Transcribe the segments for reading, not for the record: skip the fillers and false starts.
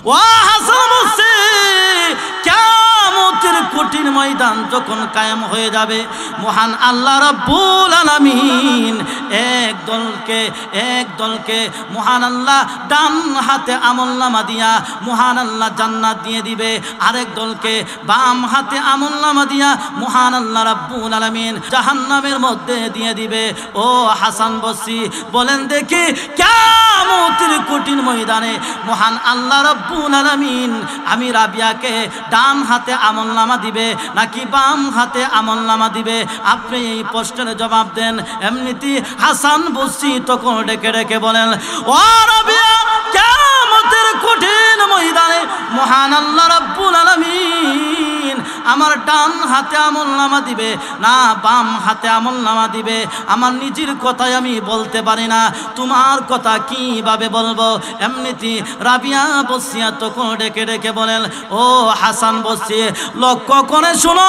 ও হাসান বলছে কিয়ামতের কঠিন ময়দান যখন কায়েম হয়ে যাবে, মহান আল্লাহ রাব্বুল আলামিন এক দলকে মহান আল্লাহ ডান হাতে আমলনামা দিয়া মহান আল্লাহ জান্নাত দিয়ে দিবে, আরেক দলকে বাম হাতে আমলনামা দিয়া মহান আল্লাহ রাব্বুল আলামিন জাহান্নামের মধ্যে দিয়ে দিবে। ও হাসান বসরি বলেন দেখি, কিয়ামতের কঠিন ময়দানে মহান আল্লাহ রাব্বুল আলামিন আমি রাবিয়াকে ডান হাতে আমলনামা দিবে নাকি বাম হাতে আমলনামা দিবে? আপনি এই প্রশ্নের জবাব দেন। এমনিতেই হাসান বসরি তখন ডেকে ডেকে বলেন, ও রাবিয়া, কিয়ামতের কঠিন ময়দানে মহান আল্লাহ রাব্বুল আলামিন আমার ডান হাতে আমলনামা দিবে না বাম হাতে আমলনামা দিবে? আমার নিজের কথাই আমি বলতে পারি না, তোমার কথা কিভাবে বলবো? এমনিতেই রাবিয়া বসরিয়া তখন ডেকে ডেকে বলেন, ও হাসান বসরি, লক্ষ্য করে শোনো,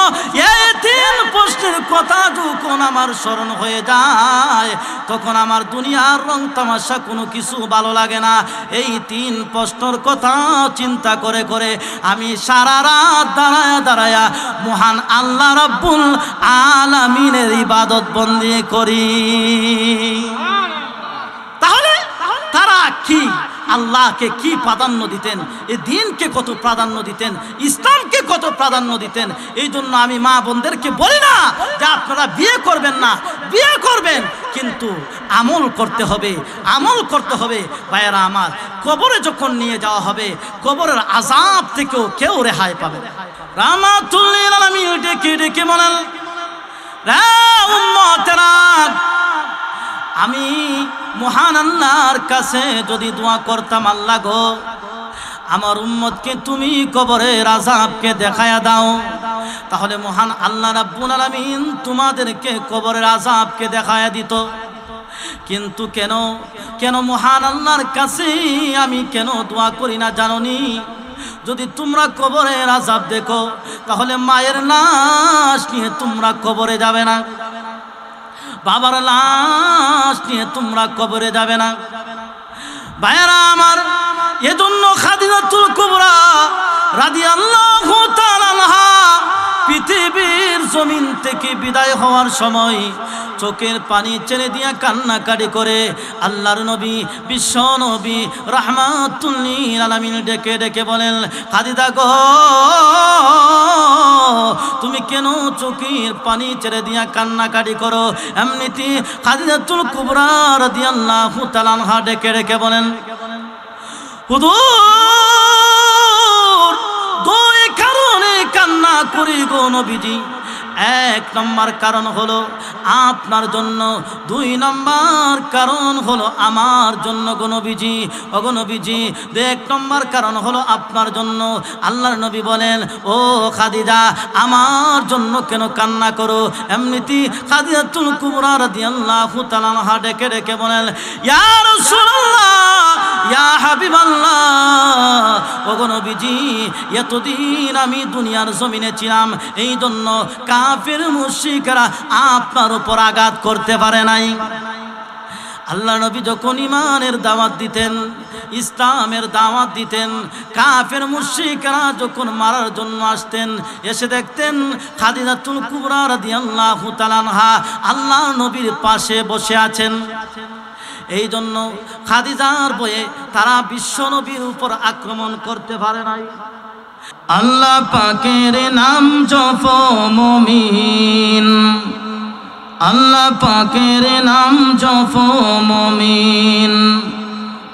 এই তিন প্রশ্নের কথা যখন আমার স্মরণ হয়ে যায় তখন আমার দুনিয়ার রং তামাশা কোনো কিছু ভালো লাগে না। এই তিন প্রশ্নের কথা চিন্তা করে করে আমি সারা রাত দাঁড়ায়া দাঁড়ায়া মহান আল্লাহ রাব্বুল আলামিনের ইবাদত বন্দি করি। তাহলে তারা কি আল্লাহকে কি প্রাধান্য দিতেন, এই দিনকে কত প্রাধান্য দিতেন, ইসলামকে কত প্রাধান্য দিতেন। এই জন্য আমি মা বোনদেরকে বলি না যে আপনারা বিয়ে করবেন না, বিয়ে করবেন কিন্তু আমল করতে হবে, আমল করতে হবে। ভাইয়েরা আমার, কবরে যখন নিয়ে যাওয়া হবে কবরের আযাব থেকেও কেউ রেহাই পাবে। রাহমাতুল লিল আলামিন ডেকে ডেকে বলেন, রে উম্মতেরা, আমি মহান আল্লাহর কাছে যদি দোয়া করতাম, আল্লাহ গো আমার উম্মতকে তুমি কবরের আযাবকে দেখায়া দাও, তাহলে মহান আল্লাহ রাব্বুল আলামিন তোমাদেরকে কবরের আযাবকে দেখায়া দিত। কিন্তু কেন মহান আল্লাহর কাছে আমি কেন দোয়া করি না জানোনি? যদি তোমরা কবরের আযাব দেখো তাহলে মায়ের লাশ নিয়ে তোমরা কবরে যাবে না, বাবার লাশ নিয়ে তোমরা কবরে যাবে না। ভাইয়েরা আমার, এজন্য খাদিজাতুল কুবরা রাদিয়াল্লাহু তাআলা আনহা পৃথিবীর জমিন থেকে বিদায় হওয়ার সময় চোখের পানি ছেড়ে দিয়া কান্নাকাটি করে আল্লাহর নবী বিশ্ব নবী রাহমাতুল লিল আলামিন ডেকে ডেকে বলেন, খাদিজা গো তুমি কেন চোখের পানি ছেড়ে দিয়া কান্নাকাটি করো? এমনিতে খাদিজাতুল কুবরা রাদিয়াল্লাহু তাআলা আনহা ডেকে ডেকে বলেন, হুজুর দুই কারণে কান্না করি গো নবীজি। এক নম্বর কারণ হলো আপনার জন্য, দুই নম্বর কারণ হলো আমার জন্য গো নবীজি। ও গো নবীজি, এক নম্বর কারণ হলো আপনার জন্য। আল্লাহর নবী বলেন, ও খাদিজা আমার জন্য কেন কান্না করো? এমনিতে খাদিজাতুল কুবরা রাদিয়াল্লাহু তাআলা আনহা ডেকে ডেকে বলেন, ইয়া রাসূলুল্লাহ, ইয়া হাবিবাল্লাহ, ও গো নবীজি এতদিন আমি দুনিয়ার জমিনে ছিলাম, এই জন্য কাফের মুশরিকরা আপনার উপর আঘাত করতে পারে নাই। আল্লাহ নবী যখন ঈমানের দাওয়াত দিতেন, ইসলামের দাওয়াত দিতেন, কাফের মুশরিকরা যখন মারার জন্য আসতেন, এসে দেখতেন খাদিজাতুল কুবরা রাদিয়াল্লাহু তাআলা আনহা আল্লাহ নবীর পাশে বসে আছেন। এই জন্য খাদিজার ভয়ে তারা বিশ্ব নবীর উপর আক্রমণ করতে পারে নাই। আল্লাহ পাকের নাম জপো মুমিন, আল্লাহ পাকের নাম জপো মুমিন,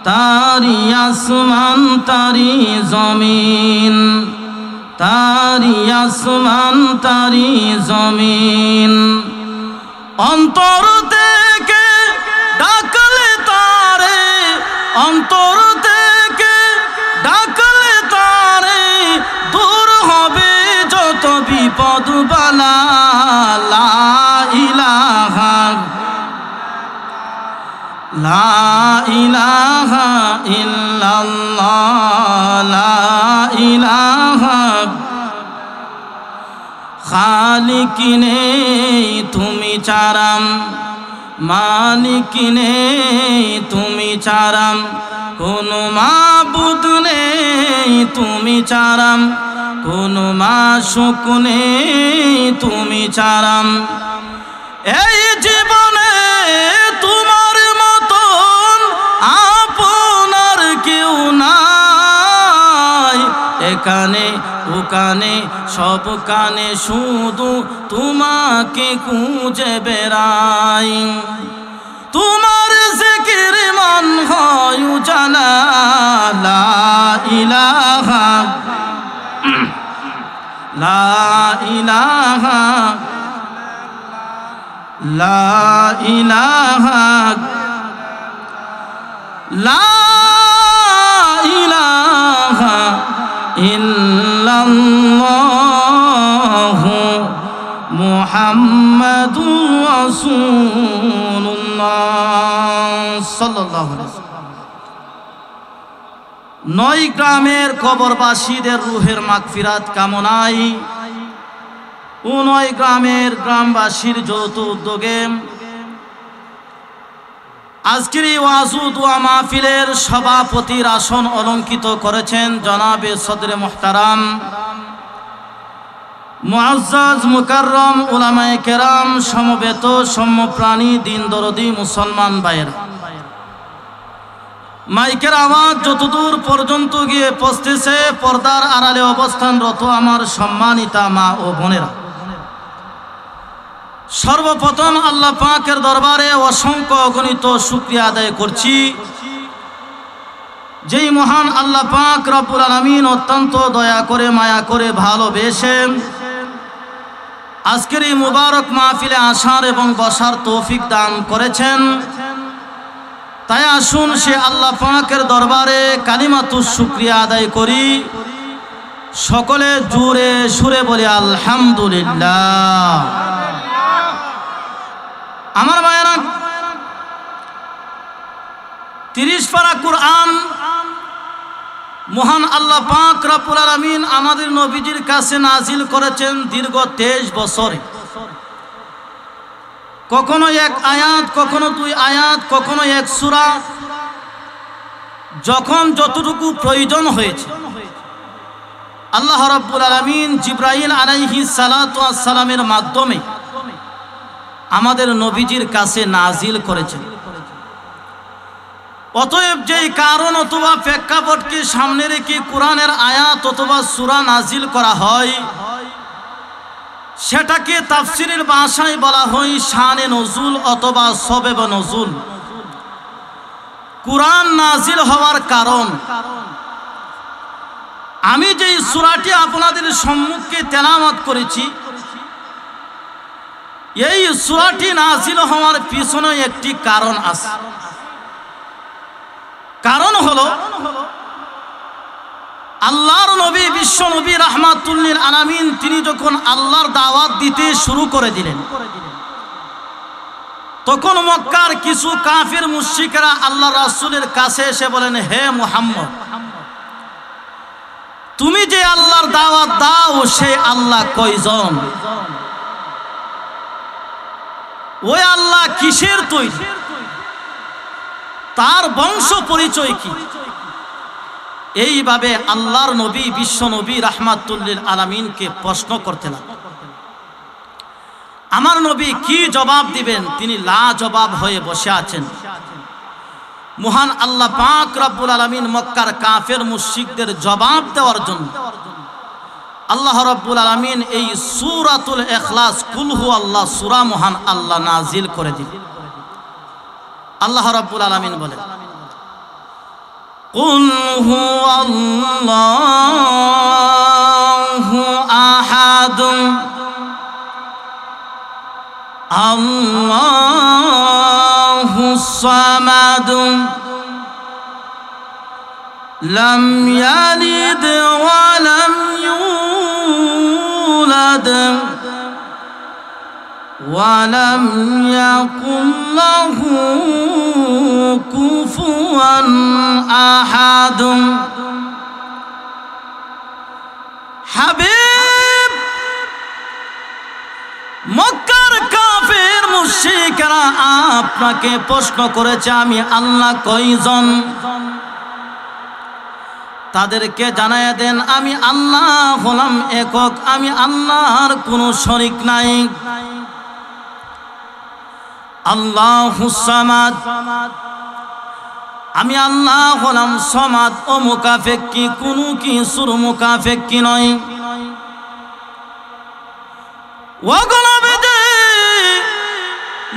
তারি আসমান তারি জমিন, তারি আসমান তারি জমিন। অন্তর থেকে ডাকলে তারে, অন্তর থেকে ডাকলে তারে, দূর হবে যত বিপদ বালা। লা ইলাহা, লা ইলাহা ইল্লাল্লাহ, লা ইলাহা। খালিক নেই তুমি চারাম, মালিক নেই তুমি চারাম, কোনো মাবুদ নেই তুমি চারাম, কোনো মাশুক নেই তুমি চারাম। এই জীবনে তোমার মতন আপনার কেউ নাই, এখানে ওখানে সব কানে শুধু তোমাকে খুঁজে বেড়াই। তোমার জিকির মন হয় জানা, লা ইলাহা লা ইলাহা লা ইলাহা লা ইলাহা ইল্লাল্লাহু মুহাম্মাদুর রাসূলুল্লাহ সাল্লাল্লাহু আলাইহি ওয়াসাল্লাম। 9 গ্রামের কবরবাসীদের রূহের মাগফিরাত কামনায় 9 গ্রামের গ্রামবাসীর যৌথ উদ্যোগে আজকের এই ওয়াজ ও দোয়া মাহফিলের সভাপতির আসন অলঙ্কিত করেছেন জনাবে সদরে মুহতারাম মুআজ্জাজ মুকাররম উলামায়ে কেরাম, সমবেত সম্যপ্রাণী দিন দরদি মুসলমান ভাইয়েরা। মাইকের আওয়াজ যতদূর পর্যন্ত গিয়ে পৌঁছতেছে, পর্দার আড়ালে অবস্থানরত আমার সম্মানিতা মা ও বোনেরা, সর্বপ্রথম আল্লাহ পাকের দরবারে অসংখ্য অগণিত শুকরিয়া আদায় করছি, যেই মহান আল্লাহ পাক রব্বুল আলামিন অত্যন্ত দয়া করে মায়া করে ভালোবেসে আজকের এই মুবারক মাহফিলে আসার এবং বসার তৌফিক দান করেছেন। তাই আসুন সে আল্লাহ পাকের দরবারে কালিমাতুশ শুকরিয়া আদায় করি, সকলে জোরে সুরে বলি আলহামদুলিল্লাহ। আমার ভাইয়েরা, 30 পারা কুরআন মহান আল্লাহ পাক রব্বুল আলামিন আমাদের নবীজির কাছে নাজিল করেছেন দীর্ঘ 23 বছরে। কখনো এক আয়াত, কখনো 2 আয়াত, কখনো এক সূরা, যখন যতটুকু প্রয়োজন হয়েছে আল্লাহ রাব্বুল আলামিন জিবরাইল আলাইহিস সালাতু ওয়াস সালামের মাধ্যমে আমাদের নবীজির কাছে নাজিল করেছেন। অতএব যেই কারণ অথবা প্রেক্ষাপটকে সামনে রেখে কোরআনের আয়াত অথবা সূরা নাজিল করা হয়, সেটাকে তাফসীরের ভাষায় বলা হয় শানে নজুল অথবা সবেব নজুল। কোরআন নাজিল হওয়ার কারণ, আমি যেই সূরাটি আপনাদের সম্মুখে তেলাওয়াত করেছি, এই সূরাটি নাজিল হওয়ার পিছনে একটি কারণ আছে। কারণ হলো আল্লাহর নবী বিশ্ব নবী রাহমাতুল লিল আলামিন তিনি যখন আল্লাহর দাওয়াত দিতে শুরু করে দিলেন, তখন মক্কার কিছু কাফির মুশরিকরা আল্লাহর রাসূলের কাছে এসে বলেন, হে মুহাম্মদ, তুমি যে আল্লাহর দাওয়াত দাও সে আল্লাহ কয়জন? ওই আল্লাহ কিসের তৈরি? তার বংশ পরিচয় কি? এইভাবে আল্লাহর নবী বিশ্ব নবী রাহমাতুল লিল আলামিনকে প্রশ্ন করতে লাগলেন। আমার নবী কি জবাব দিবেন? তিনি লা জবাব হয়ে বসে আছেন। মহান আল্লাহ পাক রব্বুল আলামিন মক্কার কাফের মুশরিকদের জবাব দেওয়ার জন্য আল্লাহ রব্বুল আলামিন এই সূরাতুল ইখলাস কুল হু আল্লাহ সূরা মহান আল্লাহ নাজিল করে দিলেন। আল্লাহ রব্বুল আলামিন বলেন, কুল হু আল্লাহু আহাদ আল্লাহুস সামাদ লাম ইয়ালিদ ওয়া লাম ইউলাদ ওয়ালাম ইয়াকুল লাহু কুফুয়ান আহাদ। হাবিব, মক্কার কাফের মুশরিকরা আপনাকে প্রশ্ন করেছে আমি আল্লাহ কয়জন? তাদেরকে জানায় দেন আমি আল্লাহ হলাম একক, আমি আল্লাহর কোনো শরীক নাই। আল্লাহুস সামাদ, আমি আল্লাহ হলাম সমাদ ও মুকাফেক্কি, কোনো কিছুর মুকাফেক্কি নয়।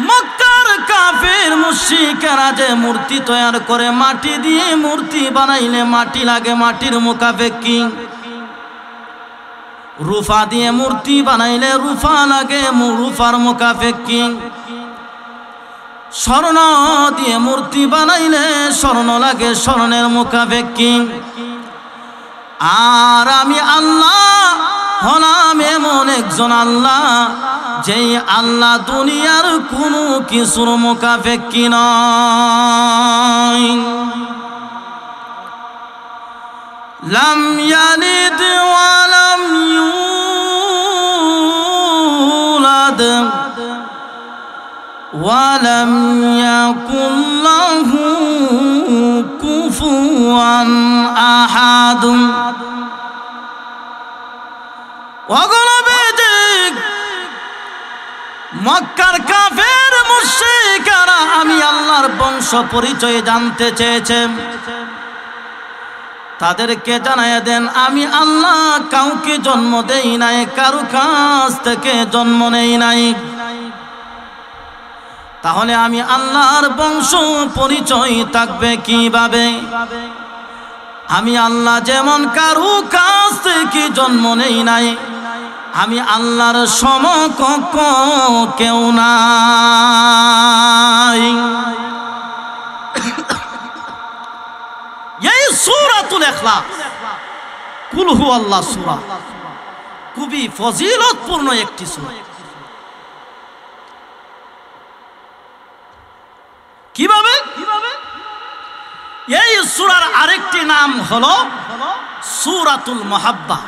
মক্কার কাফের মুশরিকেরা যে মূর্তি তৈরি করে, মাটি দিয়ে মূর্তি বানাইলে মাটি লাগে, মাটির মুকাফেক্কি। রূপা দিয়ে মূর্তি বানাইলে রূপা লাগে, রূপার মুকাফেক্কি। স্বর্ণ দিয়ে মূর্তি বানাইলে স্বর্ণ লাগে, স্বর্ণের মুকাফেক্কি। আর আমি আল্লাহ হলাম এমন একজন আল্লাহ, যেই আল্লাহ দুনিয়ার কোনো কিছুর মুকাফেক্কি নয়। লাম ইয়ালিদ ওয়া লাম ইউলাদ ওয়া লাম ইয়াকুল লাহু কুফুয়ান আহাদ। মক্কার কাফের মুশরিকরা আমি আল্লাহর বংশ পরিচয় জানতে চেয়েছে, তাদেরকে জানায় দেন আমি আল্লাহ কাউকে জন্ম দেই নাই, কারো কাছ থেকে জন্ম নেই নাই। তাহলে আমি আল্লাহর বংশ পরিচয় থাকবে কিভাবে? আমি আল্লাহ যেমন কারো কাছ থেকে জন্ম নেই নাই, আমি আল্লাহর সমকক্ষ কেউ নাই। এই সূরাতুল ইখলাস, কুল হুয়াল্লাহ সূরা, খুবই ফজিলতপূর্ণ একটি সূরা। কিভাবে? এই সূরার আরেকটি নাম হলো সূরাতুল মুহাব্বা,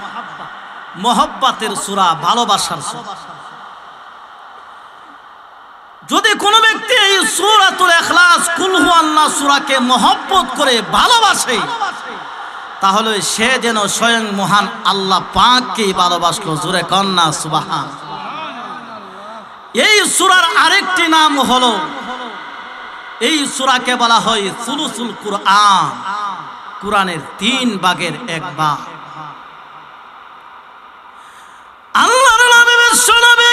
মোহব্বতের সূরা, ভালোবাসার সূরা। যদি কোনো ব্যক্তি এই সূরাতুল ইখলাস কুল হুয়াল্লাহ সূরাকে মহব্বত করে ভালোবাসে, তাহলে সে যেন স্বয়ং মহান আল্লাহ পাককে ভালোবাসলো। জোরে কন্না সুবহান। এই সূরার আরেকটি নাম হলো, এই সূরাকে বলা হয় সুলুসুল কুরআন, কুরআনের 3 ভাগের 1 ভাগ। আল্লাহর নবী বিশ্বনবী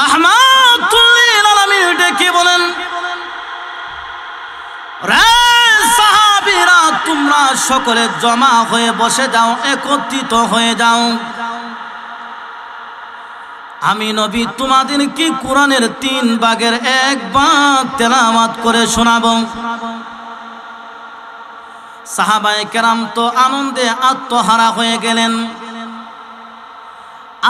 রাহমাতুল লিল আলামিন ডেকে বলেন, রে সাহাবীরা তোমরা সকলে জমা হয়ে বসে যাও, একত্রিত হয়ে যাও। আমি নবী তোমাদেরকে কোরআনের 3 ভাগের 1 ভাগ তেলাওয়াত করে শোনাবো। সাহাবায়ে কেরাম তো আনন্দে আত্মহারা হয়ে গেলেন।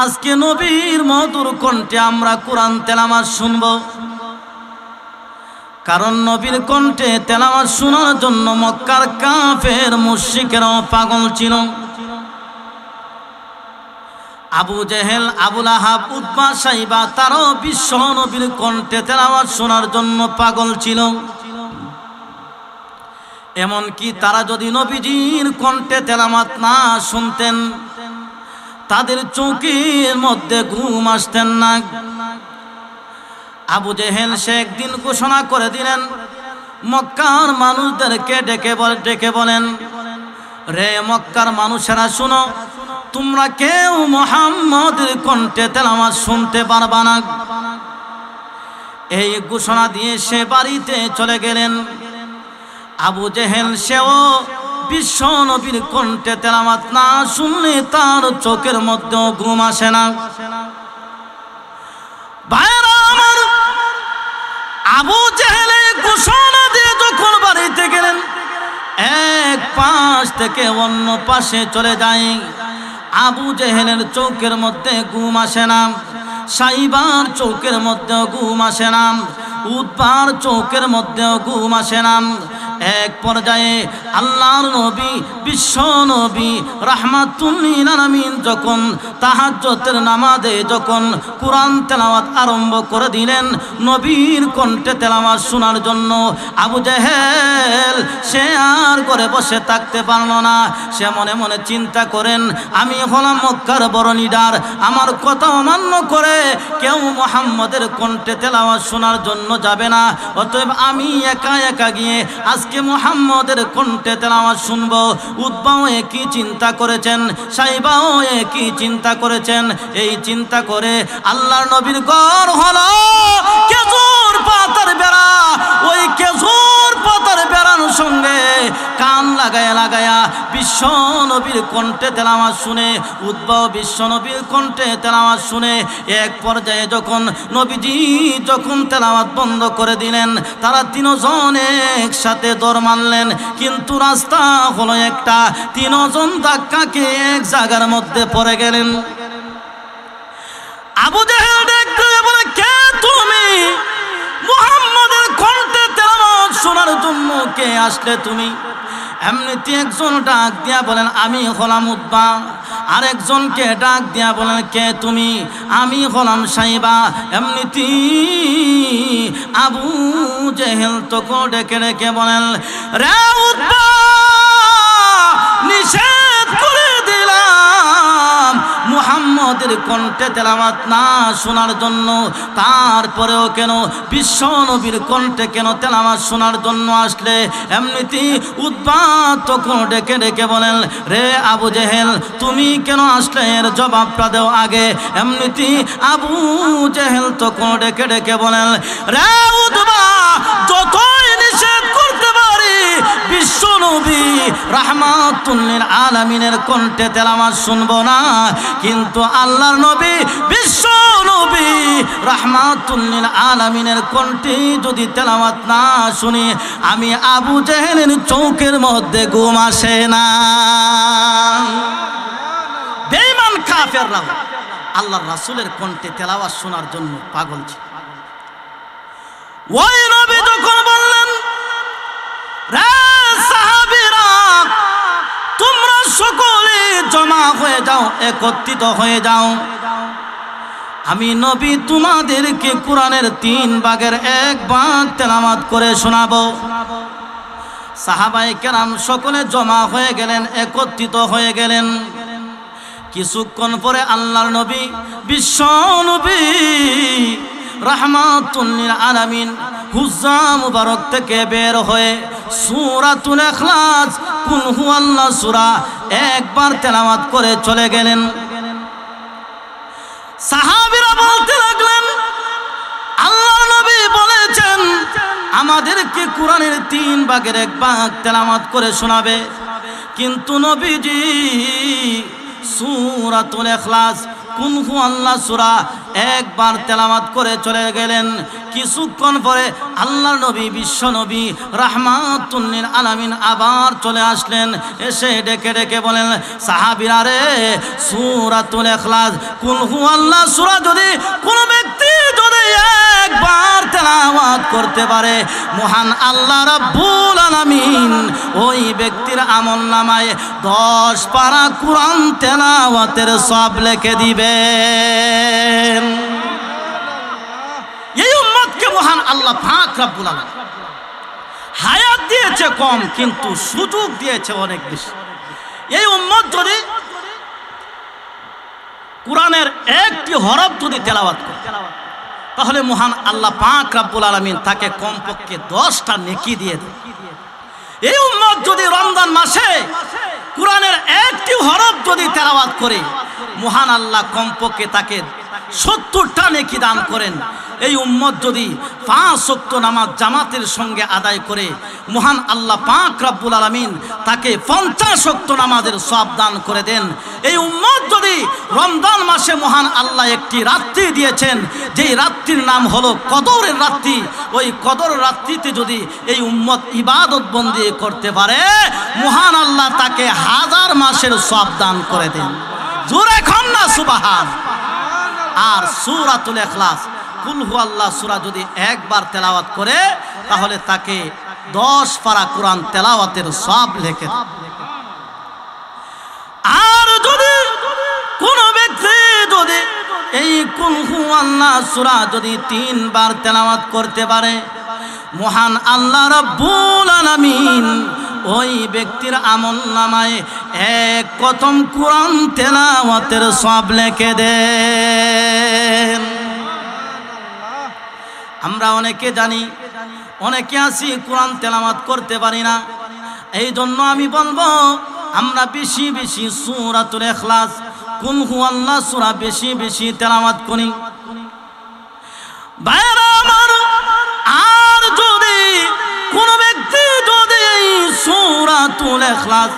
আজকে নবীর মধুর কণ্ঠে আমরা কোরআন তেলাওয়াত শুনব, কারণ নবীর কণ্ঠে তেলাওয়াত শোনার জন্য মক্কার কাফের মুশরিকেরাও পাগল ছিল। আবু জেহেল, আবুল আহাব, উতবা, সাইবা তারাও বিশ্ব নবীর কণ্ঠে তেলাওয়াত শোনার জন্য পাগল ছিল। এমনকি তারা যদি নবীজির কণ্ঠে তেলাওয়াত না শুনতেন, তাদের চোখের মধ্যে ঘুম আসতেন না। আবু জেহেল সে একদিন ঘোষণা করে দিলেন, মক্কার মানুষদেরকে ডেকে বলেন, রে মক্কার মানুষেরা শুনো, তোমরা কেউ মুহাম্মদের কণ্ঠে তেলাওয়াত শুনতে পারবা না। এই ঘোষণা দিয়ে সে বাড়িতে চলে গেলেন। আবু জেহেল সেও বিশ্ব নবীর কণ্ঠে তেলাওয়াত না শুনলে তার চোখের মধ্যে ঘুম আসে না। ভাইরা আমার, আবু জেহেল ঘোষণা দিয়ে যখন বাড়িতে গেলেন, এক পাশ থেকে অন্য পাশে চলে যায়। আবু জেহেলের চোখের মধ্যে ঘুম আসে না, সাইবার চোখের মধ্যে ঘুম আসে না, উতবার চোখের মধ্যে ঘুম আসে না। এক পর্যায়ে আল্লাহর নবী বিশ্ব নবী রাহমাতুল লিল আলামিন যখন তাহাজ্জুদের নামাজে যখন কোরআন তেলাওয়াত আরম্ভ করে দিলেন, নবীর কণ্ঠে তেলাওয়াত শোনার জন্য আবু জেহেল সে আর ঘরে বসে থাকতে পারল না। সে মনে মনে চিন্তা করেন, আমি হলাম মক্কার বড় লিডার, আমার কথা অমান্য করে কেউ মুহাম্মদের কণ্ঠে তেলাওয়াত শোনার জন্য যাবে না, অতএব আমি একা একা গিয়ে আজকে মুহাম্মদের কণ্ঠে তেলাওয়াত শুনবো। উতবাও একই চিন্তা করেছেন, সাইবাও একই চিন্তা করেছেন। এই চিন্তা করে আল্লাহর নবীর ঘর হলো খেজুর পাতার বেড়া, ওই খেজুর পাতার বেড়ার সঙ্গে কান লাগায়া লাগায়া বিশ্ব নবীর কণ্ঠে তেলাওয়াত শুনে, উতবাও বিশ্ব নবীর কণ্ঠে তেলাওয়াত শুনে এক পর্যায়ে যখন নবীজি যখন তেলাওয়াত বন্ধ করে দিলেন, তারা তিনজন একসাথে দৌড় মারলেন। কিন্তু রাস্তা হলো একটা, তিনজন ধাক্কাকে এক জায়গার মধ্যে পড়ে গেলেন। আবু জেহেল দেখতে বলে, কে তুমি? মুহাম্মদের কণ্ঠে তেলাওয়াত শোনার জন্য কে আসলে তুমি? এমনিতে একজন ডাক দিয়া বলেন, আমি হলাম উতবা। আরেকজনকে ডাক দিয়া বলেন, কে তুমি? আমি হলাম সাইবা। এমনিতে আবু জেহেল তখন ডেকে ডেকে বলেন, রে উতবা, নিষেধ করে দিলাম মুহাম্মদের কণ্ঠে তেলাওয়াত না শোনার জন্য, তারপরেও কেন বিশ্ব নবীর কণ্ঠে কেন তেলাওয়াত শোনার জন্য আসলে? এমনিতে উতবা তখন ডেকে ডেকে বলেন, রে আবু জেহেল, তুমি কেন আসলে এর জবাবটা দাও আগে। এমনিতে আবু জেহেল তখন ডেকে ডেকে বলেন, রে উতবা, যতই নিষেধ করতে পারি বিশ্ব নবী রাহমাতুল লিল আলামিনের কণ্ঠে তেলাওয়াত শুনবো না, কিন্তু আল্লাহর নবী বিশ্ব নবী রাহমাতুল লিল আলামিনের কণ্ঠে যদি তেলাওয়াত না শুনি, আমি আবু জেহেলের চৌকের মধ্যে ঘুম আসে না। বেঈমান কাফেররা আল্লাহর রাসূলের কণ্ঠে তেলাওয়াত শোনার জন্য পাগল ছিল। ওই নবী যখন বললেন, রে সাহাবীরা, তোমরা সকলে জমা হয়ে যাও, একত্রিত হয়ে যাও, আমি নবী তোমাদেরকে কোরআনের 3 ভাগের 1 ভাগ তেলাওয়াত করে শোনাবো। সাহাবায়ে কেরাম সকলে জমা হয়ে গেলেন, একত্রিত হয়ে গেলেন। কিছুক্ষণ পরে আল্লাহর নবী বিশ্ব নবী রাহমাতুল লিল আলামিন হুজ্জা মুবারক থেকে বের হয়ে সূরাতুল ইখলাস কুল হুয়াল্লাহ সূরা একবার তেলাওয়াত করে চলে গেলেন। সাহাবীরা বলতে লাগলেন, আল্লাহর নবী বলেছেন আমাদেরকে কোরআনের 3 ভাগের 1 ভাগ তেলাওয়াত করে শোনাবে, কিন্তু নবীজি সূরাতুল ইখলাস কুল হুয়াল্লাহ সূরা একবার তেলাওয়াত করে চলে গেলেন। কিছুক্ষণ পরে আল্লাহর নবী বিশ্ব নবী রাহমাতুল লিল আলামিন আবার চলে আসলেন। এসে ডেকে ডেকে বলেন, সাহাবীরা রে, সূরাতুল ইখলাস কুল হুয়াল্লাহ সূরা যদি কোনো ব্যক্তি যদি একবার তেলাওয়াত করতে পারে, মহান আল্লাহ রাব্বুল আলামিন ওই ব্যক্তির আমলনামায় 10 পারা কোরআন তেলাওয়াতের সওয়াব লিখে দিবেন। এই উম্মতকে মহান আল্লাহ পাক রব্বুল আলামিন হায়াত দিয়েছে কম, কিন্তু সুযোগ দিয়েছে অনেক বেশি। এই উম্মত যদি কোরআনের একটি হরফ যদি তেলাওয়াত করে, তাহলে মহান আল্লাহ পাক রব্বুল আলামিন তাকে কমপক্ষে 10টা নেকি দিয়ে দেন। এই উম্মত যদি রমজান মাসে কোরআনের একটি হরফ যদি তেলাওয়াত করে, মহান আল্লাহ কমপক্ষে তাকে 70টা নেকি দান করেন। এই উম্মত যদি 5 ওয়াক্ত নামাজ জামাতের সঙ্গে আদায় করে, মহান আল্লাহ পাক রব্বুল আলামিন তাকে 50 ওয়াক্ত নামাজের সওয়াব দান করে দেন। এই উম্মত যদি রমজান মাসে মহান আল্লাহ একটি রাত্রি দিয়েছেন, যেই রাত্রির নাম হলো কদরের রাত্রি, ওই কদর রাত্রিতে যদি এই উম্মত ইবাদত বন্দি করতে পারে, মহান আল্লাহ তাকে 1000 মাসের সওয়াব দান করে দেন। জোরে খান্না সুবহান। আর সূরাতুল ইখলাস কুল হুয়াল্লাহ সূরা যদি একবার তেলাওয়াত করে, তাহলে তাকে 10 পারা কোরআন তেলাওয়াতের সওয়াব লেখে। আর যদি কোন ব্যক্তি যদি এই কুল হুয়াল্লাহ সূরা যদি 3 বার তেলাওয়াত করতে পারে, মহান আল্লাহ রাব্বুল আলামিন ওই ব্যক্তির আমলনামায় এক কতম কোরআন তেলাওয়াতের সওয়াব লিখে দেন। আমরা অনেকে জানি, অনেকে আছি কোরআন তেলাওয়াত করতে পারি না। এই জন্য আমি বলবো আমরা বেশি বেশি সূরাতুল ইখলাস, কুল হুয়াল্লাহ সূরা বেশি বেশি তেলাওয়াত করি। ভাইরা আমার, আর যদি কোন ব্যক্তি যদি সূরাতুল ইখলাস,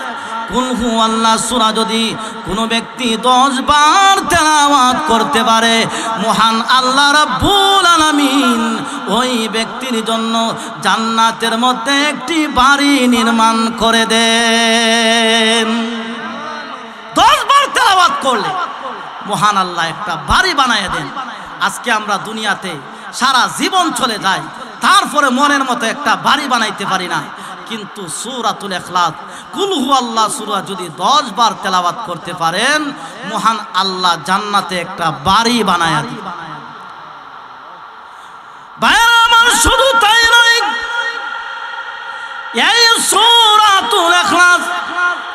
কুল হুয়াল্লাহ সূরা যদি কোন ব্যক্তি 10 বার তেলাওয়াত করতে পারে, মহান আল্লাহ রাব্বুল আলামিন ওই ব্যক্তির জন্য জান্নাতের মধ্যে একটি বাড়ি নির্মাণ করে দেন। 10 বার তেলাওয়াত করলে মহান আল্লাহ একটা বাড়ি বানায় দেন। আজকে আমরা দুনিয়াতে সারা জীবন চলে যায়, তারপরে মনের মতো একটা বাড়ি বানাইতে পারি না। কিন্তু সূরাতুল ইখলাস, কুল হুয়াল্লাহ সূরা যদি 10 বার তেলাওয়াত করতে পারেন, মহান আল্লাহ জান্নাতে একটা বাড়ি বানায় দেন। ভাইরা আমার, শুধু তাই নয়, এই সূরাতুল ইখলাস,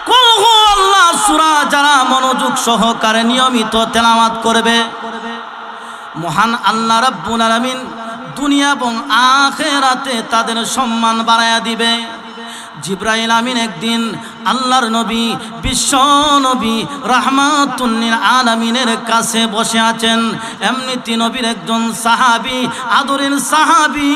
কুল হুয়াল্লাহ সূরা যারা মনোযোগ সহকারে নিয়মিত তেলাওয়াত করবে, মহান আল্লাহ রাব্বুল আলামিন দুনিয়া এবং আখিরাতে তাদের সম্মান বাড়ায়া দিবে। জিবরাইল আমিন একদিন আল্লাহর নবী, বিশ্ব নবী রাহমাতুল লিল আলামিনের কাছে বসে আছেন। এমনিতে নবীর একজন সাহাবী, আদরের সাহাবী,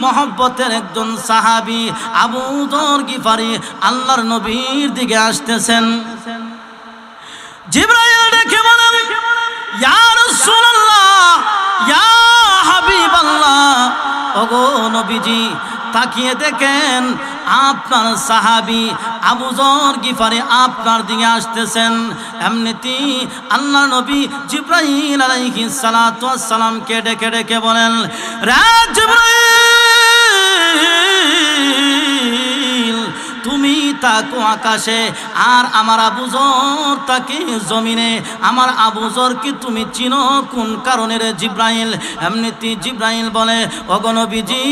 মহব্বতের একজন সাহাবী আবু যর গিফারি আল্লাহর নবীর দিকে আসতেছেন। জিবরাইল ডেকে বলেন, ইয়া রাসূলুল্লাহ, ইয়া হাবিবাল্লাহ, ওগো নবীজি, তাকিয়ে দেখেন আপনার সাহাবী আবু যর গিফারি আপনার দিকে আসতেছেন। এমনিতেই আল্লাহ নবী জিবরাইল আলাইহিস সালাতু ওয়াস সালামকে ডেকে ডেকে বলেন, রে জিবরাইল, তুমি তাকো আকাশে আর আমার আবু যর তাকে জমিনে। আমার আবু যরকে তুমি চিনো কোন কারণে রে জিবরাইল? এমনিতে জিবরাইল বলে, ওগো নবীজি,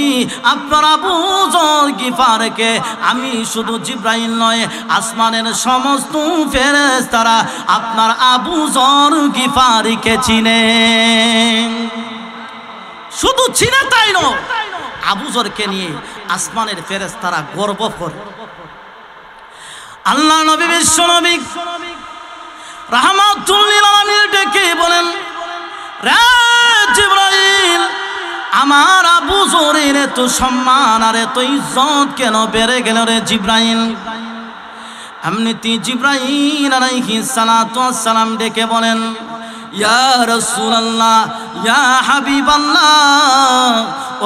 আপনার আবু যর গিফারকে আমি শুধু জিবরাইল নয়, আসমানের সমস্ত ফেরেশতারা আপনার আবু যর গিফারিকে চিনে। শুধু চিনে তাই নয়, আবু যরকে নিয়ে আসমানের ফেরেশতারা গর্ব করে। আল্লাহ নবী, বিশ্ব নবী রাহমাতুল লিল আলামিন ডেকে বলেন, রে জিবরাইল, আমার আবু যরের এত সম্মান আর এত ইজ্জত কেন বেড়ে গেল রে জিবরাইল? এমনিতে জিবরাইল আলাইহিস সালাতু ওয়াস সালাম ডেকে বলেন, ইয়া রাসূলুল্লাহ, ইয়া হাবিবাল্লাহ,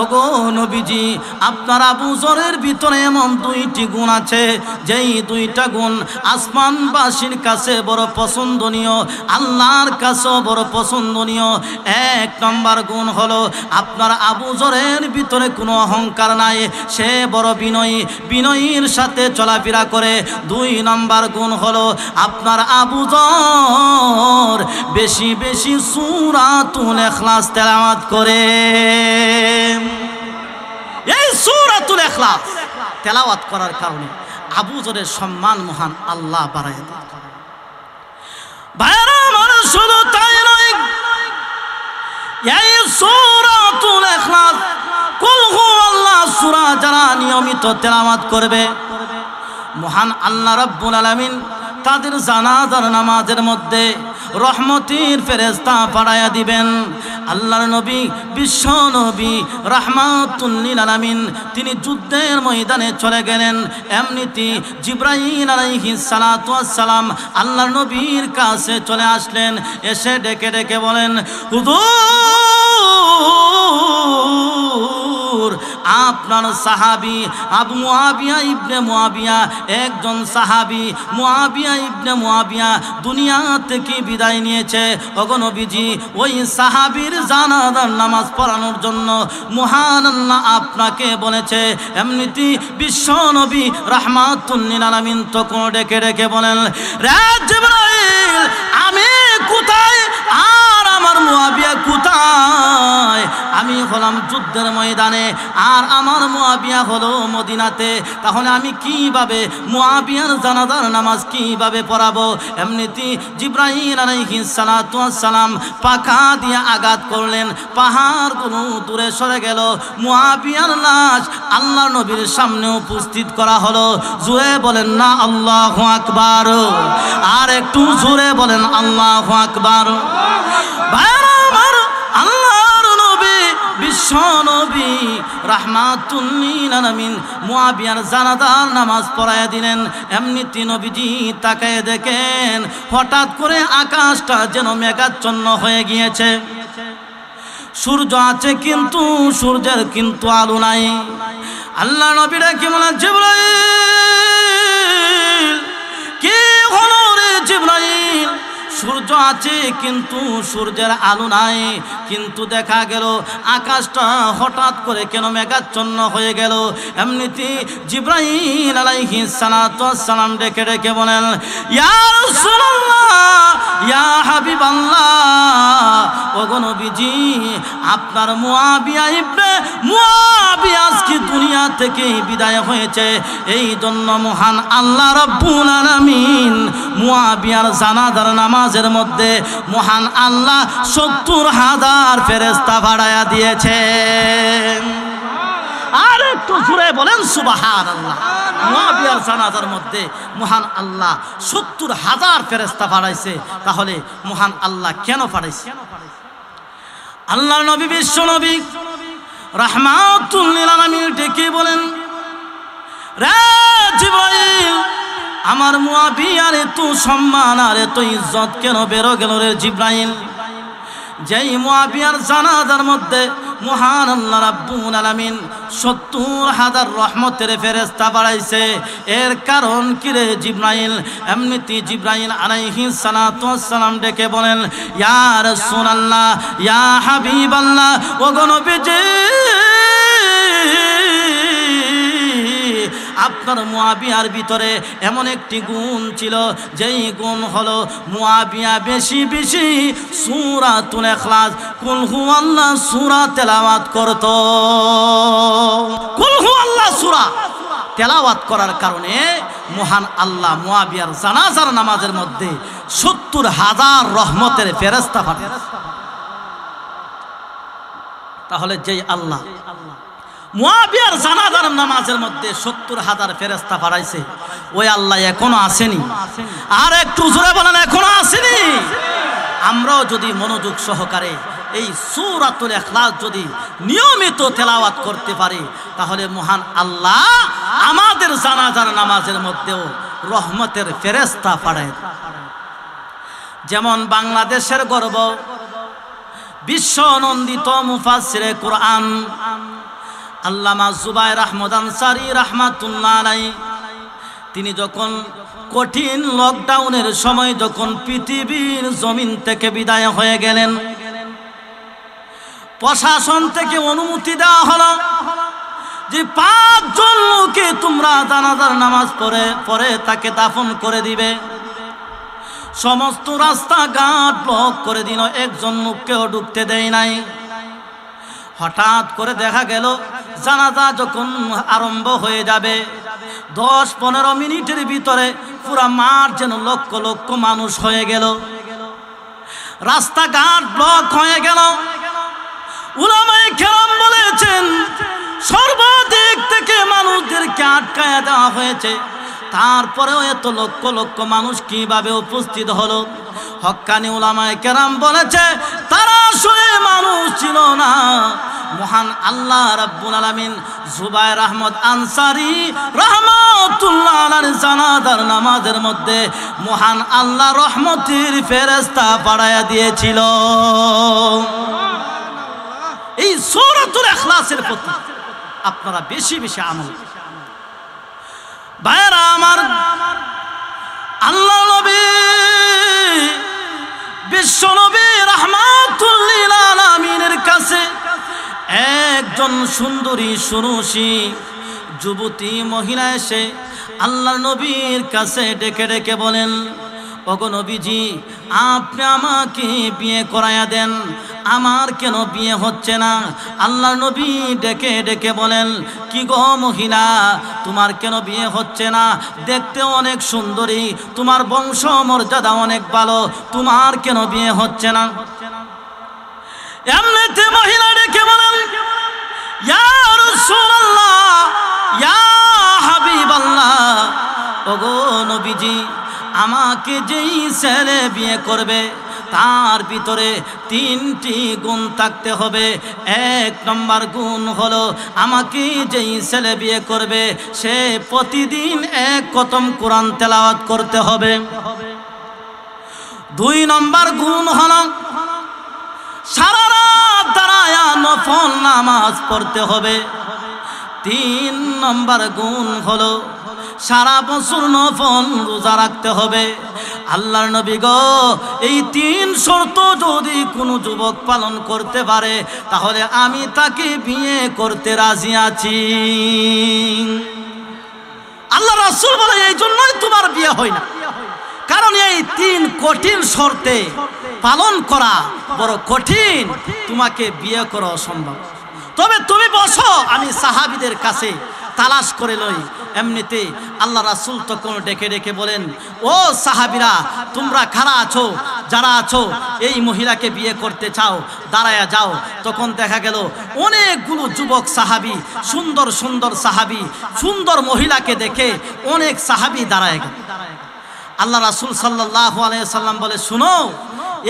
ওগো নবীজি, আপনার আবু যরের ভিতরে এমন 2টি গুণ আছে, যেই 2টা গুণ আসমানবাসীর কাছে বড় পছন্দনীয়, আল্লাহর কাছেও বড় পছন্দনীয়। 1 নম্বর গুণ হলো আপনার আবু যরের ভিতরে কোনো অহংকার নাই, সে বড় বিনয়ী, বিনয়ীর সাথে চলাফেরা করে। 2 নম্বর গুণ হলো আপনার আবু যর বেশি বেশি সূরাতুল ইখলাস তেলাওয়াত করে। এই সূরাতুল ইখলাস তেলাওয়াত করার কারণে আবু যরের সম্মান মহান আল্লাহ বাড়ায় দেন। ভাইরা আমার, শুধু তাই নয়, এই সূরাতুল ইখলাস, কুল হুয়াল্লাহ সূরা যারা নিয়মিত তেলাওয়াত করবে, মহান আল্লাহ রাব্বুল আলামিন তাদের জানাজার নামাজের মধ্যে রহমতের ফেরেশতা পাঠায়া দিবেন। আল্লাহর নবী, বিশ্ব নবী রাহমাতুল লিল আলামিন তিনি যুদ্ধের ময়দানে চলে গেলেন। এমনিতে জিবরাইল আলাইহিস সালাতু ওয়াস সালাম আল্লাহর নবীর কাছে চলে আসলেন। এসে ডেকে ডেকে বলেন, হুজুর, আপনার সাহাবী আবু মুআবিয়া ইবনে মুআবিয়া, একজন সাহাবী মুআবিয়া ইবনে মুআবিয়া দুনিয়া থেকে বিদায় নিয়েছে। ওগো নবীজি, ওই সাহাবীর জানাজার নামাজ পড়ানোর জন্য মহান আল্লাহ আপনাকে বলেছে। এমনিতে বিশ্ব নবী রাহমাতুল লিল আলামিন তখন ডেকে ডেকে বলেন, রে জিবরাইল, আমি কোথায় আর আমার মুআবিয়া কোথায়? আমি হলাম যুদ্ধের ময়দানে আর আমার মুআবিয়া হলো মদিনাতে, তাহলে আমি কিভাবে মুআবিয়ার জানাজার নামাজ কিভাবে পড়াবো? এমনিতে জিবরাইল আলাইহিস সালাতু ওয়াস সালাম পাখা দিয়ে আঘাত করলেন, পাহাড়গুলো দূরে সরে গেল। মুআবিয়ার লাশ আল্লাহর নবীর সামনে উপস্থিত করা হলো। জোরে বলেন না আল্লাহু আকবার, আর একটু জোরে বলেন আল্লাহু আকবার। আমার আল্লাহর নবী বিশ্ব নবী রাহমাতুল লিল আলামিন মুআবিয়ার জানাজার নামাজ পড়ায় দিলেন। এমনিতে নবীজি তাকায় দেখেন হঠাৎ করে আকাশটা যেন মেঘাচ্ছন্ন হয়ে গিয়েছে। সূর্য আছে কিন্তু সূর্যের কিন্তু আলো নাই। আল্লাহ নবীরা কি বলে, জিবরাইল, কি হলো রে জিবরাইল? সূর্য আছে কিন্তু সূর্যের আলো নাই। কিন্তু দেখা গেল আকাশটা হঠাৎ করে কেন মেঘাচ্ছন্ন হয়ে গেল। এমনিতে জিবরাইল আলাইহিস সালাতু ওয়াস সালাম ডেকে ডেকে বলেন, ইয়া রাসূলুল্লাহ, ইয়া হাবিবাল্লাহ, ওগো নবীজি, আপনার মুআবিয়া ইবনে মুআবিয়া আজকে দুনিয়া থেকে বিদায় হয়েছে। এই জন্য মহান আল্লাহ রাব্বুল আলামিন মুআবিয়ার জানাজার নামাজের মধ্যে মহান আল্লাহ ৭০,০০০ ফেরেশতা পাঠায়া দিয়েছে। আর একটু জোরে বলেন সুবহানাল্লাহ। মুআবিয়ার জানাজার মধ্যে মহান আল্লাহ ৭০,০০০ ফেরেশতা পাঠাইছে। তাহলে মহান আল্লাহ কেন পাঠাইছে? আল্লাহর নবী বিশ্ব নবী রাহমাতুল লিল আলামিন ডেকে বলেন, রে জিবরাইল, আমার মুআবিয়ার এত সম্মান আর এত ইজ্জত কেন বেরো গেল রে জিবরাইল? যেই মুআবিয়ার জানাজার মধ্যে মহান আল্লাহ রাব্বুল আলামিন ৭০,০০০ রহমতের ফেরেশতা বাড়াইছে, এর কারণ কি রে জিবরাইল? এমনিতে জিবরাইল আলাইহিস সালাতু ওয়াস সালাম ডেকে বলেন, ইয়া রাসূলুল্লাহ, ইয়া হাবিবাল্লাহ, ওগো নবীজি, আপনার মুআবিয়ার ভিতরে এমন একটি গুণ ছিল, যেই গুণ হলো মুআবিয়া বেশি বেশি সূরাতুল ইখলাস, কুল হুয়াল্লাহ সূরা তেলাওয়াত করত। কুল হুয়াল্লাহ সূরা তেলাওয়াত করার কারণে মহান আল্লাহ মুআবিয়ার জানাজার নামাজের মধ্যে ৭০,০০০ রহমতের ফেরেশতা পাঠান। তাহলে যেই আল্লাহ মুআবিয়ার জানাজার নামাজের মধ্যে ৭০,০০০ ফেরেশতা পাঠাইছে, ওই আল্লাহ এখনো আসেনি? আর একটু জোরে বলেন, এখনো আসেনি? আমরাও যদি মনোযোগ সহকারে এই সূরাতুল ইখলাস যদি নিয়মিত তেলাওয়াত করতে পারি, তাহলে মহান আল্লাহ আমাদের জানাজার নামাজের মধ্যেও রহমতের ফেরেশতা পাঠায়। যেমন বাংলাদেশের গর্ব, বিশ্ব নন্দিত মুফাসসিরে কোরআন আল্লামা জুবায়ের আহমদ আনসারী রাহমাতুল্লাহ আলাইহি, তিনি যখন কঠিন লকডাউনের সময় যখন পৃথিবীর জমিন থেকে বিদায় হয়ে গেলেন, প্রশাসন থেকে অনুমতি দেওয়া হলো যে ৫ জন লোককে তোমরা জানাজার নামাজ পড়ে তাকে দাফন করে দিবে। সমস্ত রাস্তাঘাট ব্লক করে দিল, একজন লোককেও ঢুকতে দেয় নাই। হঠাৎ করে দেখা গেল জানাজা যখন আরম্ভ হয়ে যাবে, ১০-১৫ মিনিটের ভিতরে পুরা মাঠ যেন লক্ষ লক্ষ মানুষ হয়ে গেল, রাস্তাঘাট ব্লক হয়ে গেল। উলামায়ে কেরাম বলেছেন সর্বাধিক থেকে মানুষদেরকে আটকায়া দেওয়া হয়েছে, তারপরেও এত লক্ষ লক্ষ মানুষ কিভাবে উপস্থিত হলো? হক্কানি উলামায়ে কেরাম বলেছে তারা আসলে মানুষ ছিল না, মহান আল্লাহ রাব্বুল আলামিন জুবায়ের আহমদ আনসারী রাহমাতুল্লাহ আলাইহি জানাজার নামাজের মধ্যে মহান আল্লাহ রহমতের ফেরেশতা পাঠায়া দিয়েছিল। এই সূরাতুল ইখলাসের প্রতি আপনারা বেশি বেশি আমল। ভাইরা আমার, আল্লাহ নবী বিশ্ব নবী রাহমাতুল লিল আলামিনের কাছে একজন সুন্দরী সুরুষী যুবতী মহিলা এসে আল্লাহ নবীর কাছে ডেকে ডেকে বলেন, ওগো নবীজি, আপনি আমাকে বিয়ে করায়া দেন, আমার কেন বিয়ে হচ্ছে না? আল্লাহ নবী ডেকে ডেকে বলেন, কি গো মহিলা, তোমার কেন বিয়ে হচ্ছে না? দেখতে অনেক সুন্দরী, তোমার বংশ মর্যাদা অনেক ভালো, তোমার কেন বিয়ে হচ্ছে না? এমনিতে মহিলা ডেকে বলেন, ইয়া রাসূলুল্লাহ, ইয়া হাবিবাল্লাহ, ওগো নবীজি, আমাকে যেই ছেলে বিয়ে করবে তার ভিতরে 3টি গুণ থাকতে হবে। 1 নম্বর গুণ হলো, আমাকে যেই ছেলে বিয়ে করবে সে প্রতিদিন 1 খতম কোরআন তেলাওয়াত করতে হবে। 2 নম্বর গুণ হলো, সারা রাত দাঁড়ায় নফল নামাজ পড়তে হবে। 3 নম্বর গুণ হলো, সারা বছর নফল রোজা রাখতে হবে। আল্লাহর নবী গো, এই 3 শর্ত যদি কোনো যুবক পালন করতে পারে তাহলে আমি তাকে বিয়ে করতে রাজি আছি। আল্লাহ রাসূল বলে, এই জন্যই তোমার বিয়ে হয় না, কারণ এই 3 কঠিন শর্তে পালন করা বড় কঠিন, তোমাকে বিয়ে করা অসম্ভব। তবে তুমি বসো, আমি সাহাবীদের কাছে তালাশ করে লই। এমনিতে আল্লাহ রাসূল তখন ডেকে ডেকে বলেন, ও সাহাবীরা, তোমরা খাড়া আছো, যারা আছো এই মহিলাকে বিয়ে করতে চাও, দাঁড়ায়া যাও। তখন দেখা গেল অনেকগুলো যুবক সাহাবী, সুন্দর সুন্দর সাহাবী, সুন্দর মহিলাকে দেখে অনেক সাহাবী দাঁড়ায় গেল। আল্লাহ রাসূল সাল্লাল্লাহু আলাইহি সাল্লাম বলে, শুনো,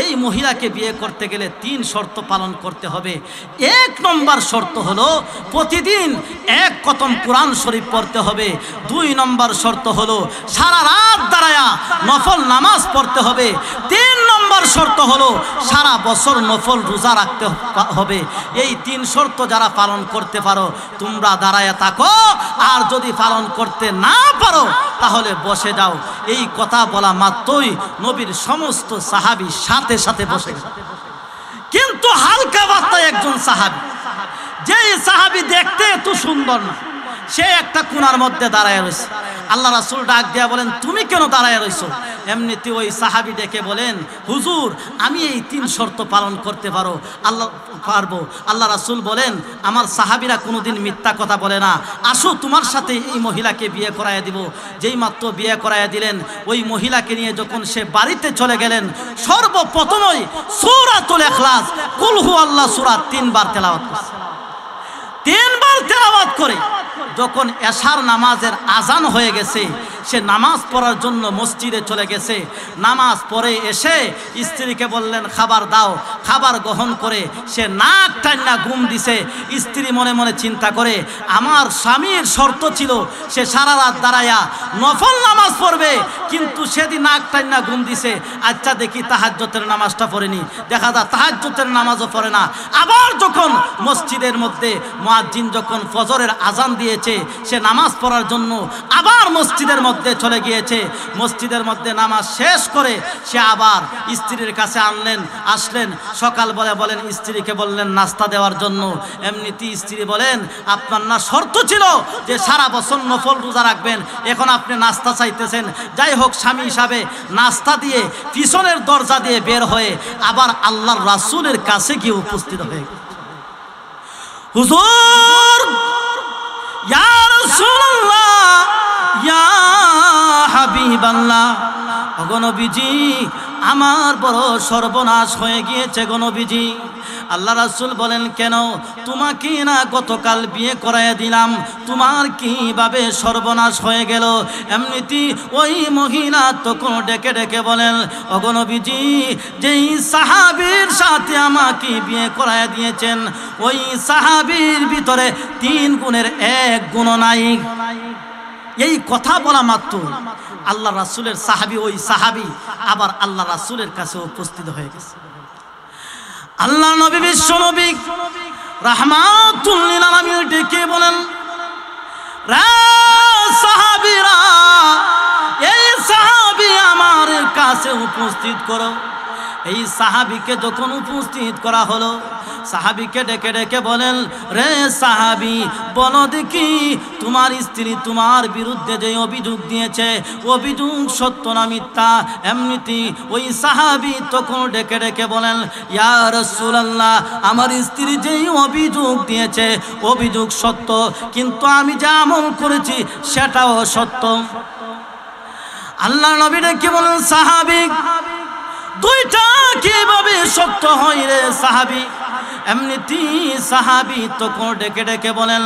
এই মহিলাকে বিয়ে করতে গেলে 3 শর্ত পালন করতে হবে। 1 নম্বর শর্ত হলো প্রতিদিন 1 খতম কোরআন শরীফ পড়তে হবে। 2 নম্বর শর্ত হলো সারা রাত দাঁড়ায়া নফল নামাজ পড়তে হবে। 3 নম্বর শর্ত হলো সারা বছর নফল রোজা রাখতে হবে। এই 3 শর্ত যারা পালন করতে পারো তোমরা দাঁড়ায়া থাকো, আর যদি পালন করতে না পারো তাহলে বসে যাও। এই কথা বলা মাত্রই নবীর সমস্ত সাহাবী সাথে সাথে বসে গেল। কিন্তু হালকা বার্তায় একজন সাহাবী, যে সাহাবী দেখতে এত সুন্দর না, সে একটা কোণার মধ্যে দাঁড়ায় রয়েছে। আল্লাহ রাসূল ডাক দিয়া বলেন, তুমি কেন দাঁড়ায় রয়েছো? এমনিতে ওই সাহাবী ডেকে বলেন, হুজুর, আমি এই 3 শর্ত পালন করতে পারবো। আল্লাহ রাসূল বলেন, আমার সাহাবীরা কোনোদিন মিথ্যা কথা বলে না, আসো তোমার সাথে এই মহিলাকে বিয়ে করাইয়া দিব। যেই মাত্র বিয়ে করাইয়া দিলেন, ওই মহিলাকে নিয়ে যখন সে বাড়িতে চলে গেলেন, সর্বপ্রথমই সূরাতুল ইখলাস, কুল হুয়াল্লাহ সূরা 3 বার তেলাওয়াত করছে। 3 বার তেলাওয়াত করে যখন এশার নামাজের আজান হয়ে গেছে, সে নামাজ পড়ার জন্য মসজিদে চলে গেছে। নামাজ পড়ে এসে স্ত্রীকে বললেন, খাবার দাও। খাবার গ্রহণ করে সে নাক টান্না ঘুম দিছে। স্ত্রী মনে মনে চিন্তা করে, আমার স্বামীর শর্ত ছিল সে সারা রাত দাঁড়ায়া নফল নামাজ পড়বে, কিন্তু সেদিন নাক টান্না ঘুম দিছে। আচ্ছা দেখি তাহাজ্জুদের নামাজটা পড়েনি, দেখা যায় তাহাজ্জুদের নামাজও পড়ে না। আবার যখন মসজিদের মধ্যে মুয়াজ্জিন যখন ফজরের আজান দিয়েছে, সে নামাজ পড়ার জন্য আবার মসজিদের মধ্যে চলে গিয়েছে। মসজিদের মধ্যে নামাজ শেষ করে সে আবার স্ত্রীর কাছে আসলেন। সকালবেলা বলেন, স্ত্রীকে বললেন নাস্তা দেওয়ার জন্য। এমনিতে স্ত্রী বলেন, আপনার না শর্ত ছিল যে সারা বছর নফল রোজা রাখবেন, এখন আপনি নাস্তা চাইতেছেন। যাই হোক, স্বামী হিসাবে নাস্তা দিয়ে পিছনের দরজা দিয়ে বের হয়ে আবার আল্লাহর রাসূলের কাছে গিয়ে উপস্থিত হয়ে গেল। হুজুর, ইয়া রাসূলুল্লাহ, ইয়া হাবিবাল্লাহ, ওগো নবীজি, আমার বড় সর্বনাশ হয়ে গিয়েছে গো নবীজি। আল্লাহ রাসূল বলেন, কেন? তোমাকে না গতকাল বিয়ে করাইয়া দিলাম, তোমার কিভাবে সর্বনাশ হয়ে গেল? এমনিতে ওই মহিলা তখন ডেকে ডেকে বলেন, ওগো নবীজি, যেই সাহাবীর সাথে আমাকে বিয়ে করাইয়া দিয়েছেন, ওই সাহাবীর ভিতরে 3 গুণের 1 গুণ নাই। এই কথা বলা মাত্র আল্লাহ রাসূলের সাহাবী, ওই সাহাবী আবার আল্লাহ রাসূলের কাছে উপস্থিত হয়ে গেছে। আল্লাহ নবী, বিশ্ব নবী রাহমাতুল লিল আলামিন ডেকে বলেন, রে সাহাবীরা, এই সাহাবী আমার কাছে উপস্থিত করো। এই সাহাবীকে যখন উপস্থিত করা হলো, সাহাবীকে ডেকে ডেকে বলেন, রে সাহাবী, বলো দেখি তোমার স্ত্রী তোমার বিরুদ্ধে যে অভিযোগ দিয়েছে, অভিযোগ সত্য না মিথ্যা? এমনিতে ওই সাহাবী তখন ডেকে ডেকে বলেন, ইয়া রাসূলুল্লাহ, আমার স্ত্রী যেই অভিযোগ দিয়েছে অভিযোগ সত্য, কিন্তু আমি যা আমল করেছি সেটাও সত্য। আল্লাহ নবী ডেকে বলেন, সাহাবী, দুইটা কিভাবে সত্য হয় রে সাহাবী? এমনিতে সাহাবী তখন ডেকে ডেকে বলেন,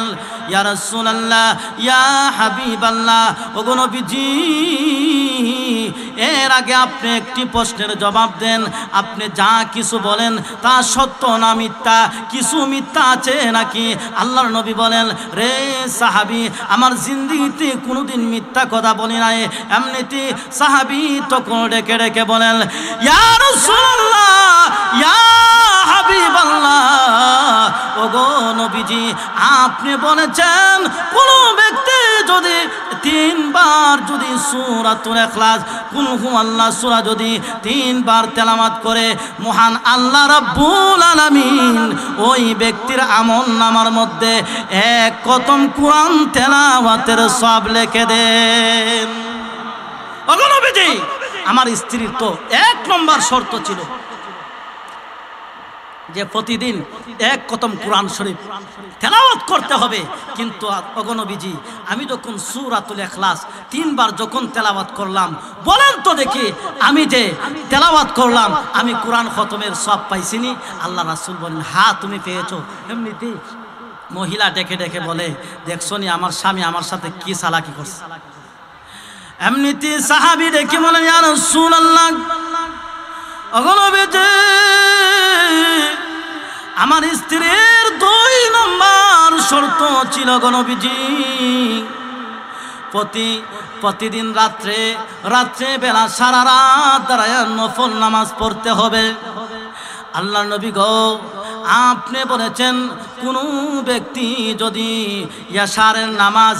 ইয়া রাসূলুল্লাহ, ইয়া হাবিবাল্লাহ, ওগো নবীজি, এর আগে আপনি একটি প্রশ্নের জবাব দেন। আপনি যা কিছু বলেন তা সত্য না মিথ্যা? কিছু মিথ্যা আছে নাকি? আল্লাহর নবী বলেন, রে সাহাবী, আমার জিন্দেগিতে কোনোদিন মিথ্যা কথা বলি নাই। এমনিতে সাহাবী তখন ডেকে ডেকে বলেন, ইয়া রাসূলুল্লাহ, ইয়া হাবিবাল্লাহ, ওগো নবীজি, আপনি বলেছেন কোন ব্যক্তি যদি 3 বার যদি সূরাতুল ইখলাস, কুল হুয়াল্লাহ সূরা যদি 3 বার তেলাওয়াত করে, মহান আল্লাহ রাব্বুল আলামিন ওই ব্যক্তির আমলনামার মধ্যে 1 খতম কোরআন তেলাওয়াতের সওয়াব লিখে দেন। ওগো নবীজি, আমার স্ত্রীর তো 1 নম্বর শর্ত ছিল যে প্রতিদিন 1 খতম কোরআন শরীফ তেলাওয়াত করতে হবে। কিন্তু ওগো নবীজি, আমি যখন সূরাতুল ইখলাস 3 বার যখন তেলাওয়াত করলাম, বলেন তো দেখি, আমি যে তেলাওয়াত করলাম আমি কোরআন খতমের সওয়াব পাইছিনি? আল্লাহ রাসূল বলেন, হ্যাঁ তুমি পেয়েছো। এমনিতেই মহিলা ডেকে ডেকে বলে, দেখছনি আমার স্বামী আমার সাথে কি চালাকি করছে। এমনিতে সাহাবী ডেকে বলেন, ইয়া রাসূলুল্লাহ, ওগো নবীজি, আমার স্ত্রীর 2 নম্বর শর্ত ছিল গো নবীজি, প্রতিদিন রাত্রে বেলা সারা রাত দাঁড়ায় নফল নামাজ পড়তে হবে। আল্লাহ নবী গো, আপনি বলেছেন কোন ব্যক্তি যদি ইয়াশারের নামাজ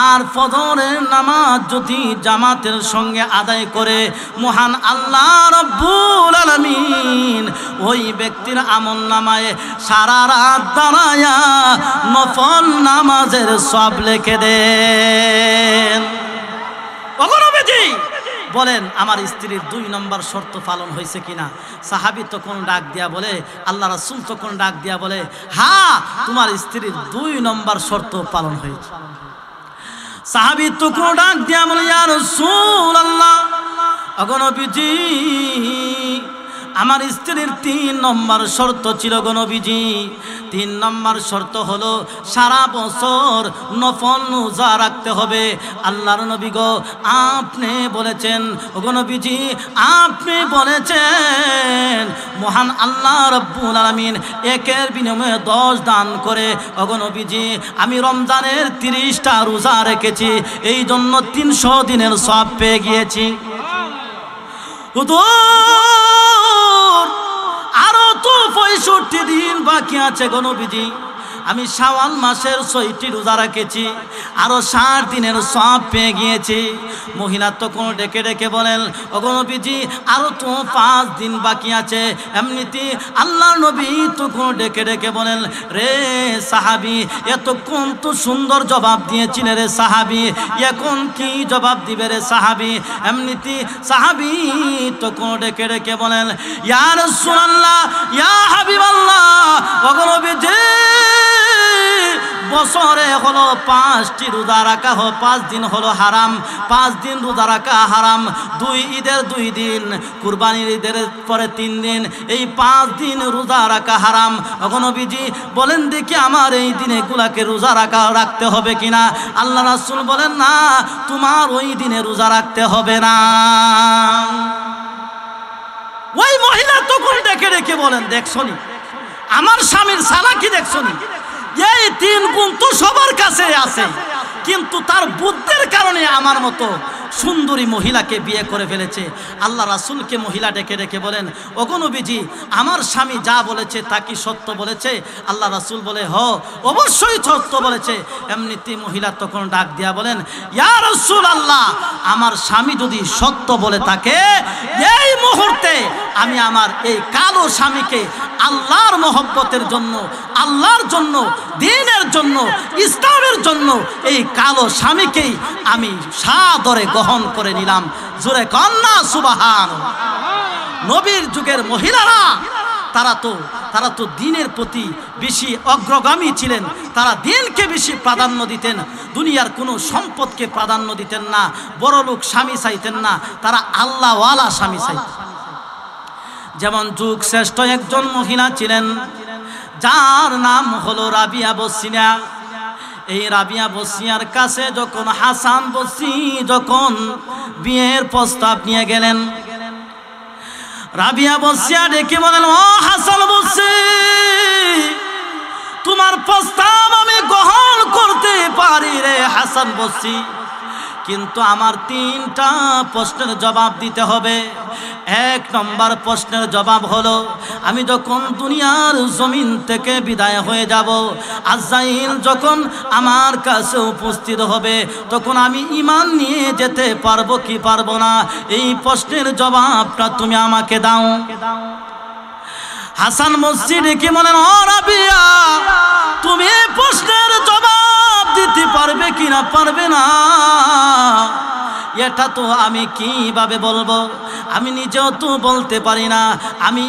আর ফজরের নামাজ যদি জামাতের সঙ্গে আদায় করে, মহান আল্লাহ রাব্বুল আলামিন ওই ব্যক্তির আমলনামায় সারা রাত দাঁড়ায়া নফল নামাজের সওয়াব লিখে দেন। ওগো নবীজি, বলেন আমার স্ত্রীর 2 নম্বর শর্ত পালন হয়েছে কিনা? সাহাবী তখন ডাক দিয়া বলে, আল্লাহ রাসূল তখন ডাক দিয়া বলে, হ্যাঁ, তোমার স্ত্রীর 2 নম্বর শর্ত পালন হয়েছে। সাহাবী তখন ডাক দিয়া বলে, ইয়া রাসূলুল্লাহ, ওগো নবীজি, আমার স্ত্রীর 3 নম্বর শর্ত ছিল গো নবীজি। 3 নম্বর শর্ত হলো সারা বছর নফল রোজা রাখতে হবে। আল্লাহর নবী গো, আপনি বলেছেন, ওগো নবীজি, আপনি বলেছেন মহান আল্লাহ রাব্বুল আলামিন 1-এর বিনিময়ে 10 দান করে। ওগো নবীজি, আমি রমজানের 30টা রোজা রেখেছি, এই জন্য 300 দিনের সওয়াব পেয়ে গিয়েছি। আরো তো 65 দিন বাকি আছে গো নবীজি, আমি শাওয়াল মাসের 6টি রোজা রেখেছি, আরো 60 দিনের সওয়াব পেয়ে গিয়েছি। মহিলা তখন ডেকে ডেকে বলেন, ওগো নবীজি, আরো তো 5 দিন বাকি আছে। এমনিতে আল্লাহর নবী তখন ডেকে ডেকে বলেন, রে সাহাবী, এতক্ষণ তো সুন্দর জবাব দিয়েছিলে রে সাহাবী, এখন কি জবাব দিবে রে সাহাবী? এমনিতে সাহাবী তখন ডেকে ডেকে বলেন, ইয়া রাসূলুল্লাহ, ইয়া হাবিবাল্লাহ, ওগো নবীজি, বছরে হলো 5টি রোজা রাখা, 5 দিন হলো হারাম, 5 দিন রোজা রাখা হারাম। 2 ঈদের 2 দিন, কুরবানির ঈদের পরে 3 দিন, এই 5 দিন রোজা রাখা হারাম। ওগো নবীজি, বলেন দেখি আমার এই দিনে গুলাকে রোজা রাখতে হবে কিনা? আল্লাহ রাসূল বলেন, না, তোমার ওই দিনে রোজা রাখতে হবে না। ওই মহিলা তখন ডেকে ডেকে বলেন, দেখছনি আমার স্বামীর চালাকি, দেখছনি, এই 3 গুণ তো সবার কাছে আছে, কিন্তু তার বুদ্ধির কারণে আমার মতো সুন্দরী মহিলাকে বিয়ে করে ফেলেছে। আল্লাহ রাসূলকে মহিলা ডেকে ডেকে বলেন, ওগো নবীজি, আমার স্বামী যা বলেছে তা কি সত্য বলেছে? আল্লাহ রাসূল বলে, হ, অবশ্যই সত্য বলেছে। এমনিতে মহিলা তখন ডাক দিয়া বলেন, ইয়া রাসূলুল্লাহ, আমার স্বামী যদি সত্য বলে থাকে, এই মুহূর্তে আমি আমার এই কালো স্বামীকে আল্লাহর মহব্বতের জন্য, আল্লাহর জন্য, দ্বীনের জন্য, ইসলামের জন্য এই কালো স্বামীকেই আমি সাদরে গ্রহণ করে নিলাম। জোরে কন্যা সুবহান। নবীর যুগের মহিলারা তারা তো দ্বীনের প্রতি বেশি অগ্রগামী ছিলেন। তারা দ্বীনকে বেশি প্রাধান্য দিতেন, দুনিয়ার কোনো সম্পদকে প্রাধান্য দিতেন না, বড়লোক স্বামী চাইতেন না, তারা আল্লাহওয়ালা স্বামী চাইতেন। যেমন যুগ শ্রেষ্ঠ একজন মহিলা ছিলেন, যার নাম হলো রাবিয়া বসরিয়া। এই রাবিয়া বসরিয়ার কাছে যখন হাসান বসরি যখন বিয়ের প্রস্তাব নিয়ে গেলেন, রাবিয়া বসরিয়া ডেকে বলেন, ও হাসান বসরি, তোমার প্রস্তাব আমি গ্রহণ করতে পারি রে হাসান বসরি, কিন্তু আমার 3টা প্রশ্নের জবাব দিতে হবে। 1 নম্বর প্রশ্নের জবাব হলো, আমি যখন দুনিয়ার জমিন থেকে বিদায় হয়ে যাব, আজরাইল যখন আমার কাছে উপস্থিত হবে, তখন আমি ঈমান নিয়ে যেতে পারবো কি পারবো না, এই প্রশ্নের জবাবটা তুমি আমাকে দাও। হাসান মসজিদে কি বলেন, ও রাবিয়া, তুমি এই প্রশ্নের জবাব দিতে পারবে কিনা পারবে না, এটা তো আমি কিভাবে বলবো, আমি নিজেও তো বলতে পারি না, আমি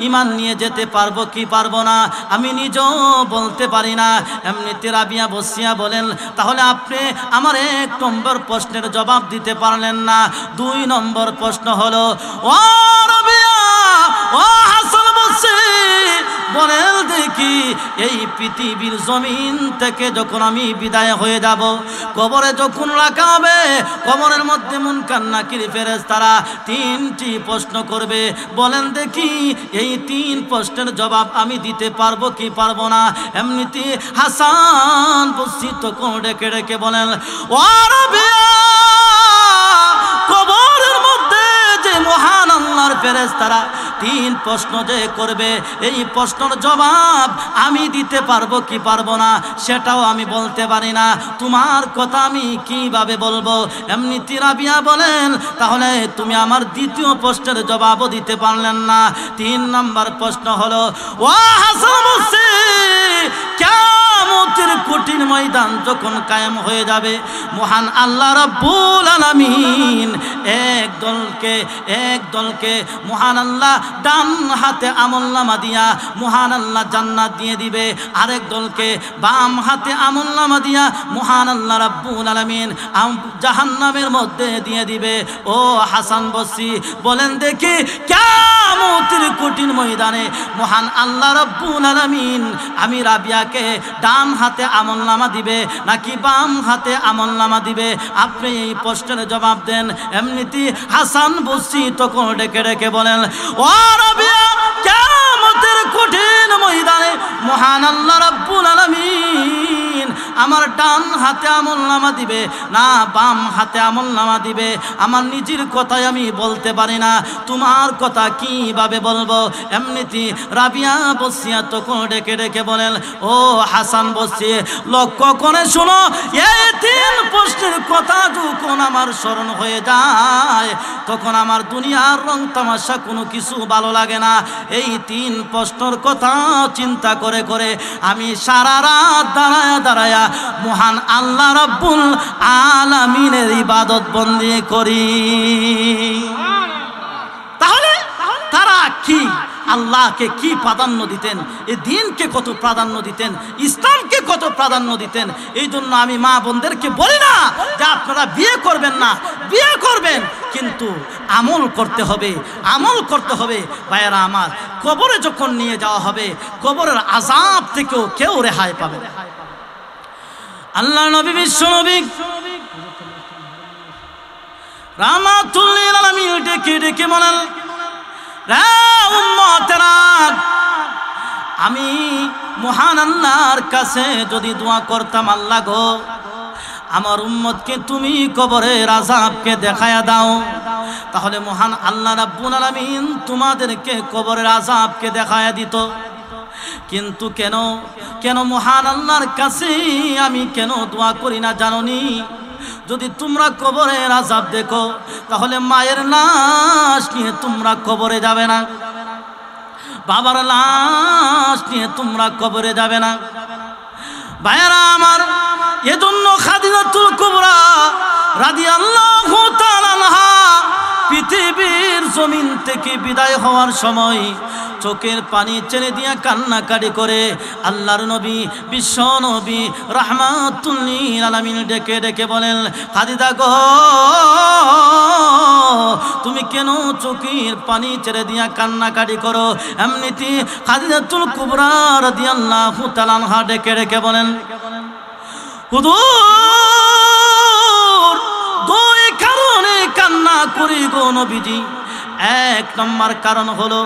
ঈমান নিয়ে যেতে পারবো কি পারবো না আমি নিজেও বলতে পারি না। এমনিতে রাবিয়া বসরিয়া বলেন, তাহলে আপনি আমার 1 নম্বর প্রশ্নের জবাব দিতে পারলেন না। 2 নম্বর প্রশ্ন হলো, ও রাবিয়া, ও হাসান বসরি, বলেন দেখি, এই পৃথিবীর জমিন থেকে যখন আমি বিদায় হয়ে যাব, কবরে যখন রাখা হবে, কবরের মধ্যে মুনকার নাকির ফেরেশতারা 3টি প্রশ্ন করবে, বলেন দেখি এই 3 প্রশ্নের জবাব আমি দিতে পারবো কি পারবো না। এমনিতে হাসান বসরি তখন ডেকে ডেকে বলেন, ও রাবিয়া, কবরের মধ্যে যে মহান আল্লাহর ফেরেশতারা 3 প্রশ্ন যে করবে, এই প্রশ্নের জবাব আমি দিতে পারবো কি পারবো না সেটাও আমি বলতে পারি না, তোমার কথা আমি কিভাবে বলবো। এমনিতে রাবিয়া বলেন, তাহলে তুমি আমার 2য় প্রশ্নের জবাবও দিতে পারলেন না। 3 নম্বর প্রশ্ন হলো, ও হাসান বসরি, কিয়ামতের কঠিন ময়দান যখন কায়েম হয়ে যাবে, মহান আল্লাহ রাব্বুল আলামিন এক দলকে মহান আল্লাহ ডান হাতে আমলনামা দিয়া মহান আল্লাহ জান্নাত দিয়ে দিবে, আরেক দলকে বাম হাতে আমলনামা দিয়া মহান আল্লাহ রাব্বুল আলামিন জাহান্নামের মধ্যে দিয়ে দিবে। ও হাসান বসরি, বলেন দেখি, কিয়ামতের কঠিন ময়দানে মহান আল্লাহ রাব্বুল আলামিন আমি রাবিয়াকে ডান হাতে আমলনামা দিবে নাকি বাম হাতে আমলনামা দিবে? আপনি এই প্রশ্নের জবাব দেন। এমনিতে হাসান বসরি তখন ডেকে ডেকে বলেন, ও রাবিয়া, কিয়ামতের কঠিন ময়দানে মহান আল্লাহ রাব্বুল আলামিন আমার ডান হাতে আমলনামা দিবে না বাম হাতে আমলনামা দিবে, আমার নিজের কথাই আমি বলতে পারি না, তোমার কথা কিভাবে বলবো? এমনিতে রাবিয়া বসরিয়া তখন ডেকে ডেকে বলেন, ও হাসান বসরি, লক্ষ্য করে শোনো, এই 3 প্রশ্নের কথা যখন আমার স্মরণ হয়ে যায়, তখন আমার দুনিয়ার রং তামাশা কোনো কিছু ভালো লাগে না। এই 3 প্রশ্নের কথা চিন্তা করে করে আমি সারা রাত দাঁড়ায়া দাঁড়ায়া মহান আল্লাহ রাব্বুল আলামিনের ইবাদত বন্দি করি। তাহলে তারা কি আল্লাহকে কি প্রাধান্য দিতেন, এই দ্বীনকে কত প্রাধান্য দিতেন, ইসলামকে কত প্রাধান্য দিতেন। এই জন্য আমি মা বোনদেরকে বলি না যে আপনারা বিয়ে করবেন না, বিয়ে করবেন, কিন্তু আমল করতে হবে, আমল করতে হবে। ভাইয়েরা আমার, কবরে যখন নিয়ে যাওয়া হবে, কবরের আযাব থেকেও কেউ রেহাই পাবে না। আল্লাহ নবী, বিশ্ব নবী রাহমাতুল লিল আলামিন ডেকে ডেকে বলেন, রে উম্মতেরা, আমি মহান আল্লাহর কাছে যদি দোয়া করতাম, আল্লাহ গো আমার উম্মতকে তুমি কবরের আযাবকে দেখায়া দাও। তাহলে মহান আল্লাহ রাব্বুল আলামিন তোমাদেরকে কবরের আযাবকে দেখায়া দিত। কিন্তু কেন মহান আল্লাহর কাছে আমি কেন দোয়া করি না জানোনি? যদি তোমরা কবরের আযাব দেখো তাহলে মায়ের লাশ নিয়ে তোমরা কবরে যাবে না, বাবার লাশ নিয়ে তোমরা কবরে যাবে না। ভাইয়েরা আমার, এজন্য খাদিজাতুল কুবরা রাদিয়াল্লাহু তাআলা আনহা পৃথিবীর জমিন থেকে বিদায় হওয়ার সময় চোখের পানি ছেড়ে দিয়া কান্নাকাটি করে আল্লাহর নবী বিশ্ব নবী রাহমাতুল লিল আলামিন ডেকে ডেকে বলেন, খাদিজা গো, তুমি কেন চোখের পানি ছেড়ে দিয়া কান্নাকাটি করো? এমনিতে খাদিজাতুল কুবরা রাদিয়াল্লাহু তাআলা আনহা ডেকে ডেকে বলেন, হুজুর, দুই কারণে কান্না করি গো নবীজি। এক নম্বর কারণ হলো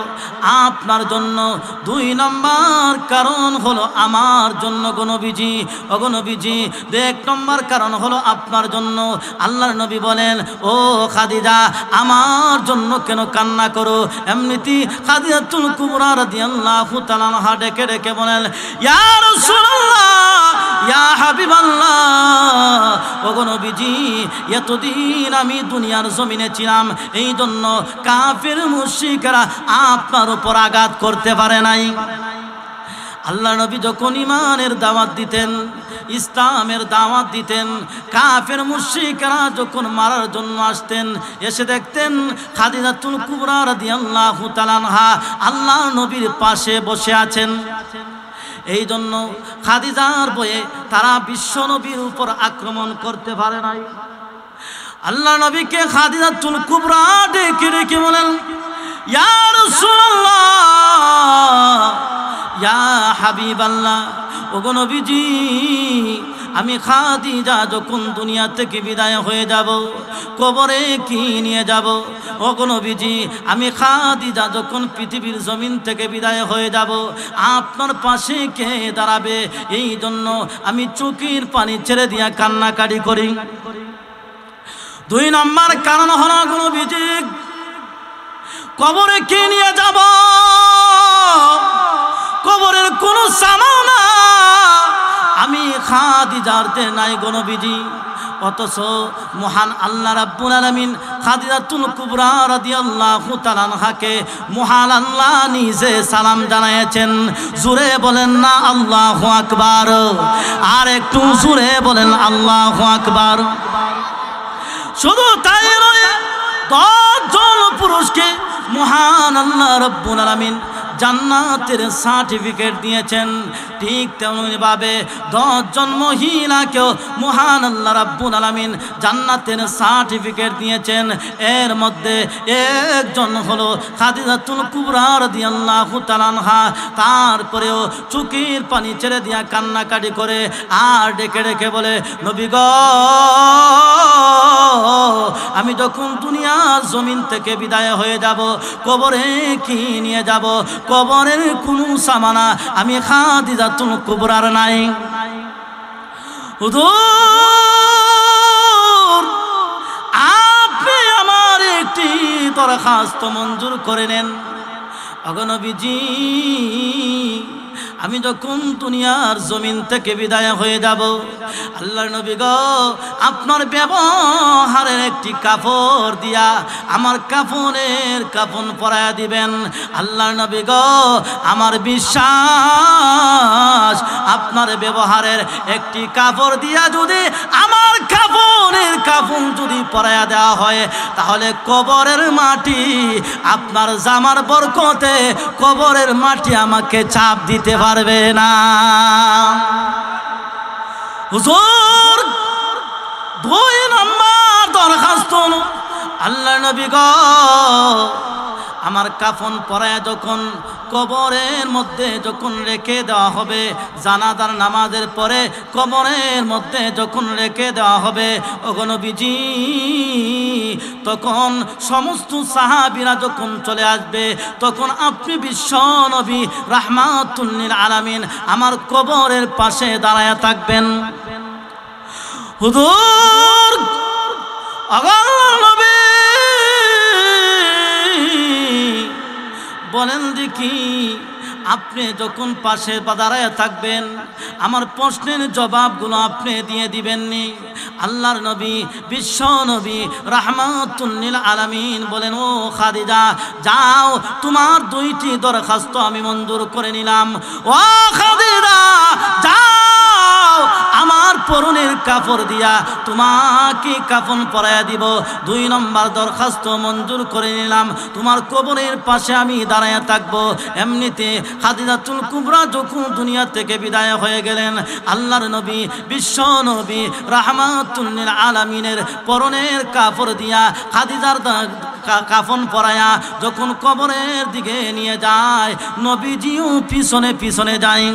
আপনার জন্য, দুই নম্বর কারণ হলো আমার জন্য গো নবীজি। ও গো নবীজি, এক নম্বর কারণ হলো আপনার জন্য। আল্লাহর নবী বলেন, ও খাদিজা, আমার জন্য কেন কান্না করো? এমনিতেই খাদিজাতুল কুবরা রাদিয়াল্লাহু তাআলা আনহা ডেকে ডেকে বলেন, ইয়া রাসূলুল্লাহ, ইয়া হাবিবাল্লাহ, ও গো নবীজি, এতদিন আমি দুনিয়ার জমিনে ছিলাম, এই জন্য কাফের মুশরিকরা আপনার উপর আঘাত করতে পারে নাই। আল্লাহ নবী যখন ঈমানের দাওয়াত দিতেন, ইসলামের দাওয়াত দিতেন, কাফের মুশরিকরা যখন মারার জন্য আসতেন, এসে দেখতেন খাদিজাতুল কুবরা রাদিয়াল্লাহু তাআলা আনহা আল্লাহ নবীর পাশে বসে আছেন। এই জন্য খাদিজার ভয়ে তারা বিশ্ব নবীর উপর আক্রমণ করতে পারে নাই। আল্লাহ নবীকে খাদিজাতুল কুবরা ডেকে ডেকে বলেন, ইয়া রাসূলুল্লাহ, ইয়া হাবিবাল্লাহ, ওগো নবীজি, আমি খাদিজা যখন দুনিয়া থেকে বিদায় হয়ে যাব, কবরে কি নিয়ে যাব? ওগো নবীজি, আমি খাদিজা যখন পৃথিবীর জমিন থেকে বিদায় হয়ে যাব, আপনার পাশে কে দাঁড়াবে? এই জন্য আমি চোখের পানি ছেড়ে দিয়া কান্নাকাটি করি। দুই নম্বর কারণ হলো গো নবীজি, কবরে কে নিয়ে যাব? কবরের কোনো সামান না আমি খাদিজারতে নাই গো নবীজি। অথচ মহান আল্লাহ রাব্বুল আলামিন খাদিজাতুল কুবরা রাদিয়াল্লাহু তাআলা আনহাকে মহান আল্লাহ নিজে সালাম জানাইছেন। জোরে বলেন না আল্লাহু আকবার, আর একটু জোরে বলেন আল্লাহু আকবার। শুধু তাই নয়, 10 জন পুরুষকে মহান আল্লাহ রাব্বুল আলামিন জান্নাতের সার্টিফিকেট দিয়েছেন। ঠিক তেমনি ভাবে 10 জন মহিলাকেও মহান আল্লাহ রাব্বুল আলামিন জান্নাতের সার্টিফিকেট দিয়েছেন। এর মধ্যে একজন হলো খাদিজাতুল কুবরা রাদিয়াল্লাহু তাআলা আনহা। তারপরেও চোখের পানি ছেড়ে দিয়া কান্নাকাটি করে আর ডেকে ডেকে বলে, নবী গো, আমি যখন দুনিয়ার জমিন থেকে বিদায় হয়ে যাব, কবরে কি নিয়ে যাব? কবরের কোনো সামানা আমি খাদিজাতুল কুবরার নাই। হুজুর, আপনি আমার একটি দরখাস্ত মঞ্জুর করে নেন। ওগো নবীজি, আমি যখন দুনিয়ার জমিন থেকে বিদায় হয়ে যাব, আল্লাহর নবী গো, আপনার ব্যবহারের একটি কাপড় দিয়া আমার কাফন পরায়া দিবেন। আল্লাহর নবী গো, আমার বিশ্বাস আপনার ব্যবহারের একটি কাপড় দিয়া যদি আমার কাফন যদি পরায়া দেওয়া হয়, তাহলে কবরের মাটি আপনার জামার বরকতে কবরের মাটি আমাকে চাপ দিতে পারবে না। হুজুর, 2 নম্বর দরখাস্ত, আল্লাহর নবী গো, আমার কাফন পরায়া যখন কবরের মধ্যে যখন রেখে দেওয়া হবে, জানাজার নামাজের পরে কবরের মধ্যে যখন রেখে দেওয়া হবে, ওগো নবীজি, তখন সমস্ত সাহাবীরা যখন চলে আসবে, তখন আপনি বিশ্ব নবী রাহমাতুল লিল আলামিন আমার কবরের পাশে দাঁড়ায়া থাকবেন। হুজুর আল্লাহর নবী বলেন দেখি আপনি যখন পাশে দাঁড়ায় থাকবেন আমার প্রশ্নের জবাবগুলো আপনি দিয়ে দিবেননি। আল্লাহর নবী বিশ্ব নবী রাহমাতুল লিল আলামিন বলেন, ও খাদিজা যাও, তোমার দুইটি দরখাস্ত আমি মঞ্জুর করে নিলাম। ও খাদিজা যাও, আমার পরনের কাপড় দিয়া তোমাকে কাফন পরাইয়া দিব। 2 নম্বর দরখাস্ত মঞ্জুর করে নিলাম, তোমার কবরের পাশে আমি দাঁড়ায় থাকবো। এমনিতে খাদিজাতুল কুবরা যখন দুনিয়া থেকে বিদায় হয়ে গেলেন, আল্লাহর নবী বিশ্ব নবী রাহমাতুল লিল আলামিনের পরনের কাপড় দিয়া খাদিজার কাফন পরায়া যখন কবরের দিকে নিয়ে যায়, নবীজিও পিছনে পিছনে যায়।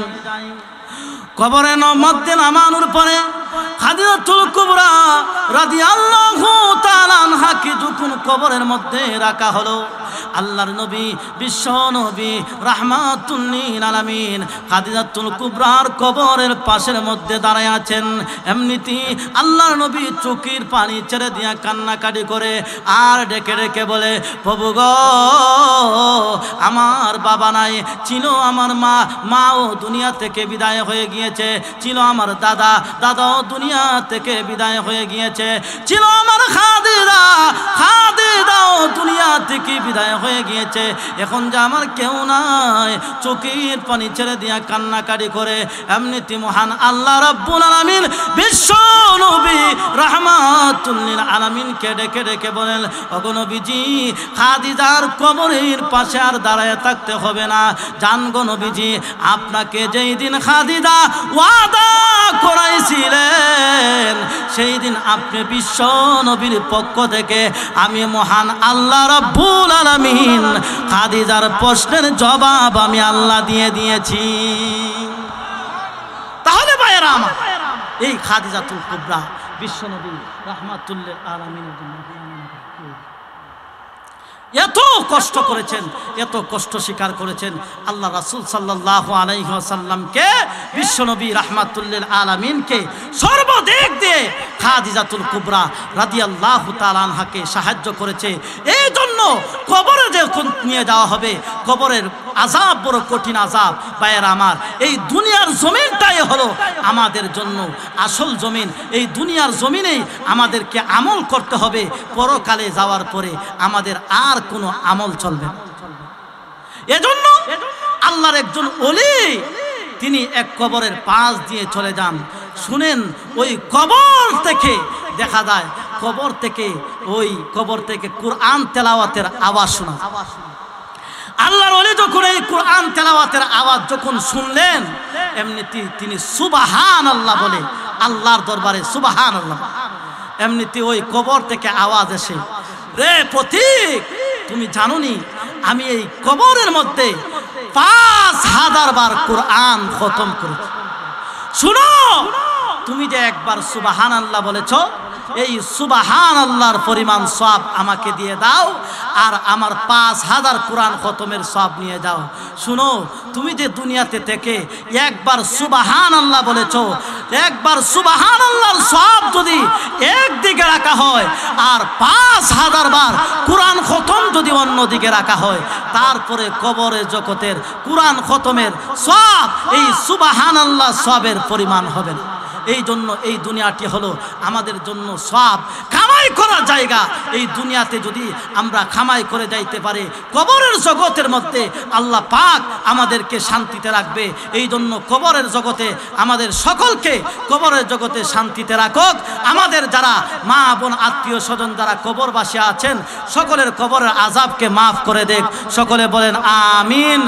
কবরের মধ্যে নামানোর পরে খাদিজাতুল কুবরা রাদিয়াল্লাহু তাআলা আনহাকে যখন কবরের মধ্যে রাখা হলো, আল্লাহর নবী বিশ্ব নবী রাহমাতুল লিল আলামিন খাদিজাতুল কুবরার কবরের পাশের মধ্যে দাঁড়ায় আছেন। এমনিতেই আল্লাহর নবী চোখের পানি ছেড়ে দিয়া কান্নাকাটি করে আর ডেকে ডেকে বলে, প্রভু গো, আমার বাবা নাই, ছিল আমার মাও দুনিয়া থেকে বিদায় হয়ে গিয়েছে, ছিল আমার দাদাও দুনিয়া থেকে বিদায় হয়ে গিয়েছে, ছিল আমার খাদিজাও দুনিয়া থেকে বিদায় হয়ে গিয়েছে, এখন যে আমার কেউ নাই, চোখের পানি ছেড়ে দিয়া কান্নাকাটি করে। এমনিতে মহান আল্লাহ রাব্বুল আলামিন বিশ্ব নবী রাহমাতুল লিল আলামিনকে ডেকে ডেকে বলেন, ওগো নবীজি, খাদিজার কবরের পাশে আর দাঁড়ায় থাকতে হবে না, জান গো নবীজি, আপনাকে যেই দিন খাদিজা ওয়াদা করাইছিলেন সেই দিন আপনি বিশ্ব নবীর পক্ষ থেকে আমি মহান আল্লাহ রাব্বুল আলামিন খাদিজার প্রশ্নের জবাব আমি আল্লাহ দিয়ে দিয়েছি। তাহলে ভাইয়েরা আমার, এই খাদিজাতুল কুবরা বিশ্ব নবী রাহমাতুল লিল আলামিনের জন্য এত কষ্ট করেছেন, এত কষ্ট স্বীকার করেছেন। আল্লাহ রাসূল সাল্লাল্লাহু আলাইহি ওয়াসাল্লামকে বিশ্বনবী রাহমাতুল লিল আলামিনকে সর্বদিক দিয়ে খাদিজাতুল কুবরা রাদিয়াল্লাহু তাআলা আনহাকে সাহায্য করেছে। এই জন্য কবরে যখন নিয়ে যাওয়া হবে, কবরের আযাব বড় কঠিন আযাব। ভাইয়েরা আমার, এই দুনিয়ার জমিনটাই হলো আমাদের জন্য আসল জমিন। এই দুনিয়ার জমিনেই আমাদেরকে আমল করতে হবে, পরকালে যাওয়ার পরে আমাদের আর কোনো আমল চলবে না। এজন্য আল্লাহর একজন ওলি তিনি এক কবরের পাশ দিয়ে চলে যান। শুনেন, ওই কবর থেকে দেখা যায়, কবর থেকে কুরআন তেলাওয়াতের আওয়াজ শোনা। আল্লাহর ওলি যখন এই কুরআন তেলাওয়াতের আওয়াজ যখন শুনলেন, এমনিতেই তিনি সুবহানাল্লাহ বলে আল্লাহর দরবারে সুবহানাল্লাহ। এমনিতে ওই কবর থেকে আওয়াজ এসে, রে পথিক, তুমি জানোনি আমি এই কবরের মধ্যে 5000 বার কুরআন খতম করেছি। শুনো, তুমি যে একবার সুবহানাল্লাহ বলেছ, এই সুবহানাল্লাহর পরিমাণ সওয়াব আমাকে দিয়ে দাও, আর আমার 5000 কোরআন খতমের সওয়াব নিয়ে যাও। শুনো, তুমি যে দুনিয়াতে থেকে একবার সুবহানাল্লাহ বলেছ, একবার সুবহানাল্লাহর সওয়াব যদি একদিকে রাখা হয়, আর 5000 বার কোরআন খতম যদি অন্যদিকে রাখা হয়, তারপরে কবরে জগতের কোরআন খতমের সওয়াব এই সুবহানাল্লাহ সওয়াবের পরিমাণ হবে না। এই জন্য এই দুনিয়াটি হলো আমাদের জন্য সওয়াব কামাই করার জায়গা। এই দুনিয়াতে যদি আমরা কামাই করে যাইতে পারি, কবরের জগতের মধ্যে আল্লাহ পাক আমাদেরকে শান্তিতে রাখবে। এই জন্য কবরের জগতে আমাদের সকলকে কবরের জগতে শান্তিতে রাখুক। আমাদের যারা মা বোন আত্মীয় স্বজন যারা কবরবাসী আছেন, সকলের কবরের আযাবকে মাফ করে দেখ। সকলে বলেন আমিন।